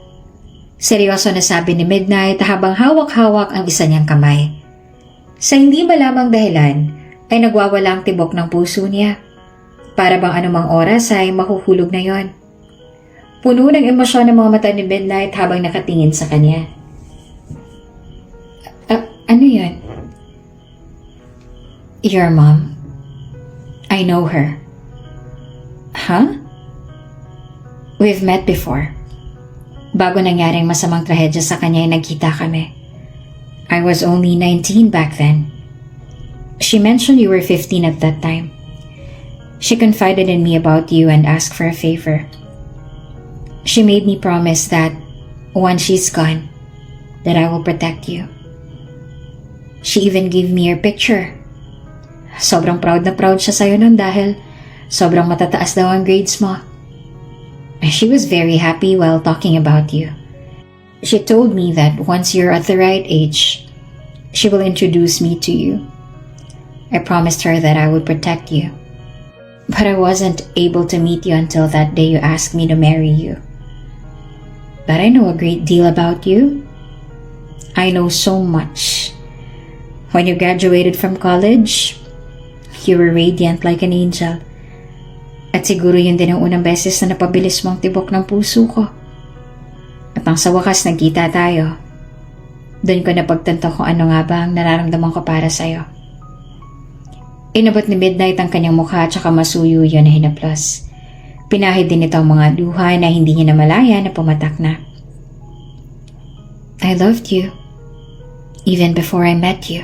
Seryoso na sabi ni Midnight habang hawak-hawak ang isa niyang kamay. Sa hindi malamang dahilan ay nagwawala ang tibok ng puso niya. Para bang anumang oras ay mahuhulog na yon. Puno ng emosyon ng mga mata ni Midnight habang nakatingin sa kanya. Ano yun? Your mom. I know her. Huh? We've met before. Bago nangyaring masamang trahedya sa kanya ay nagkita kami. I was only 19 back then. She mentioned you were 15 at that time. She confided in me about you and asked for a favor. She made me promise that once she's gone, that I will protect you. She even gave me your picture. Sobrang proud na proud siya sa'yo nun dahil sobrang matataas daw ang grades mo. She was very happy while talking about you. She told me that once you're at the right age, she will introduce me to you. I promised her that I would protect you. But I wasn't able to meet you until that day you asked me to marry you. But I know a great deal about you. I know so much. When you graduated from college, you were radiant like an angel. At siguro yun din ang unang beses na napabilis mong tibok ng puso ko. At nang sa wakas nagkita tayo, doon ko napagtanto kung ano nga ba ang nararamdaman ko para sa'yo. Inabot ni Midnight ang kanyang mukha at saka masuyo yun na hinaplos. Pinahid din ito ang mga luha na hindi niya namalaya na pumatak na. I loved you, even before I met you.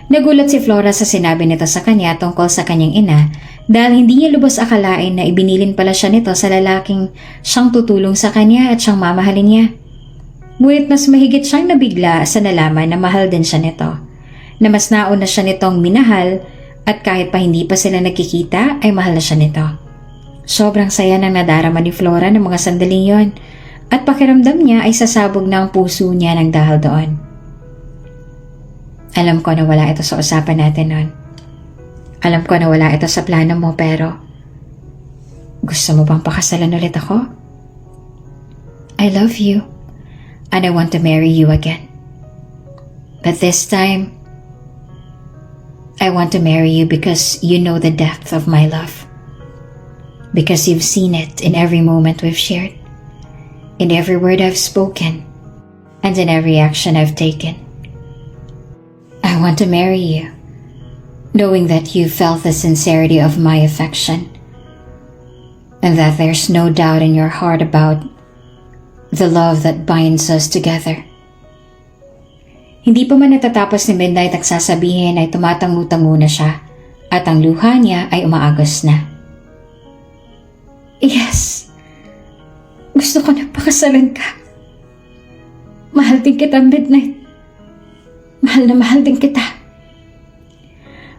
Nagulat si Flora sa sinabi nito sa kanya tungkol sa kanyang ina dahil hindi niya lubos akalain na ibinilin pala siya nito sa lalaking siyang tutulong sa kanya at siyang mamahalin niya. Ngunit mas mahigit siyang nabigla sa nalaman na mahal din siya nito, na mas nauna siya nitong minahal at kahit pa hindi pa sila nagkikita ay mahal na siya nito. Sobrang saya ng nadarama ni Flora ng mga sandaling yon at pakiramdam niya ay sasabog na ang puso niya ng dahil doon. Alam ko na wala ito sa usapan natin nun. Alam ko na wala ito sa plano mo pero gusto mo bang pakasalan ulit ako? I love you and I want to marry you again. But this time, I want to marry you because you know the depth of my love. Because you've seen it in every moment we've shared, in every word I've spoken, and in every action I've taken. I want to marry you, knowing that you felt the sincerity of my affection, and that there's no doubt in your heart about the love that binds us together. Hindi pa man natatapos ni Midnight ang sasabihin ay tumatangu-tangu na siya at ang luha niya ay umaagos na. Yes, gusto ko na pakasalan ka. Mahal din kita, Midnight. Mahal na mahal din kita.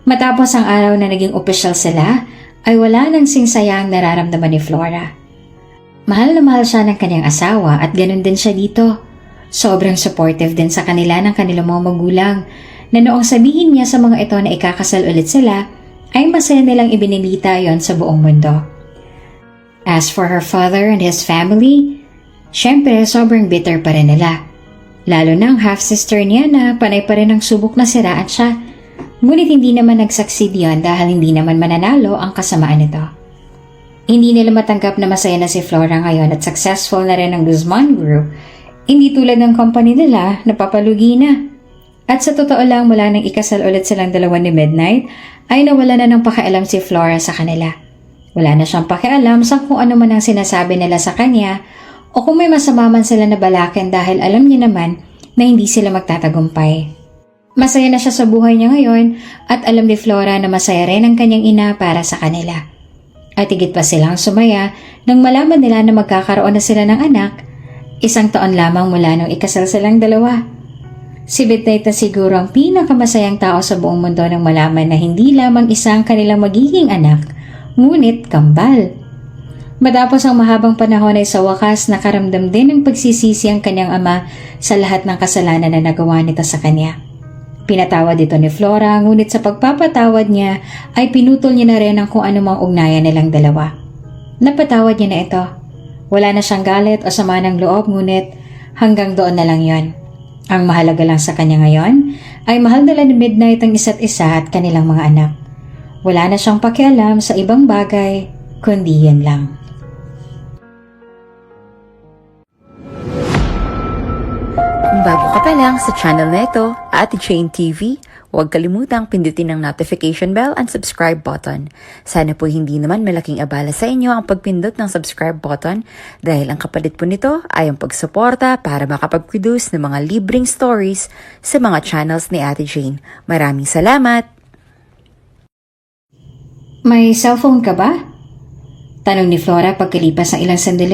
Matapos ang araw na naging opisyal sila, ay wala nang singsaya ang nararamdaman ni Flora. Mahal na mahal siya ng kanyang asawa at ganun din siya dito. Sobrang supportive din sa kanila ng kanilang mga magulang na noong sabihin niya sa mga ito na ikakasal ulit sila, ay masaya nilang ibinilita yon sa buong mundo. As for her father and his family, syempre sobrang bitter pa rin nila. Lalo na ang half-sister niya na panay pa rin ang subok na siraan siya. Ngunit hindi naman nag-succeed yun dahil hindi naman mananalo ang kasamaan nito. Hindi nila matanggap na masaya na si Flora ngayon at successful na rin ang Guzman Group. Hindi tulad ng company nila na papalugi na. At sa totoo lang mula nang ikasal ulit silang dalawa ni Midnight, ay nawala na ng pakialam si Flora sa kanila. Wala na siyang pakialam sa kung ano man ang sinasabi nila sa kanya o kung may masama man sila na balakin dahil alam niya naman na hindi sila magtatagumpay. Masaya na siya sa buhay niya ngayon at alam ni Flora na masaya rin ang kanyang ina para sa kanila. At higit pa silang sumaya nang malaman nila na magkakaroon na sila ng anak, 1 taon lamang mula nung ikasal silang dalawa. Si Betnate na siguro ang pinakamasayang tao sa buong mundo nang malaman na hindi lamang isang kanilang magiging anak, ngunit kambal. Matapos ang mahabang panahon ay sa wakas nakaramdam din ng pagsisisi ang kanyang ama sa lahat ng kasalanan na nagawa nito sa kanya. Pinatawad ito ni Flora, ngunit sa pagpapatawad niya ay pinutol niya na rin ang kung anumang ugnayan nilang dalawa. Napatawad niya na ito. Wala na siyang galit o sama ng loob, ngunit hanggang doon na lang yon. Ang mahalaga lang sa kanya ngayon ay mahal nila ni Midnight ang isa't isa at kanilang mga anak. Wala na siyang pakialam sa ibang bagay, kundi yan lang. Kung bago ka pa lang sa channel na ito, Ate Jane TV, huwag kalimutang pindutin ang notification bell and subscribe button. Sana po hindi naman malaking abala sa inyo ang pagpindot ng subscribe button dahil ang kapalit po nito ay ang pagsuporta para makapag-produce ng mga libreng stories sa mga channels ni Ate Jane. Maraming salamat! May cellphone ka ba? Tanong ni Flora pagkalipas ng ilang sandali.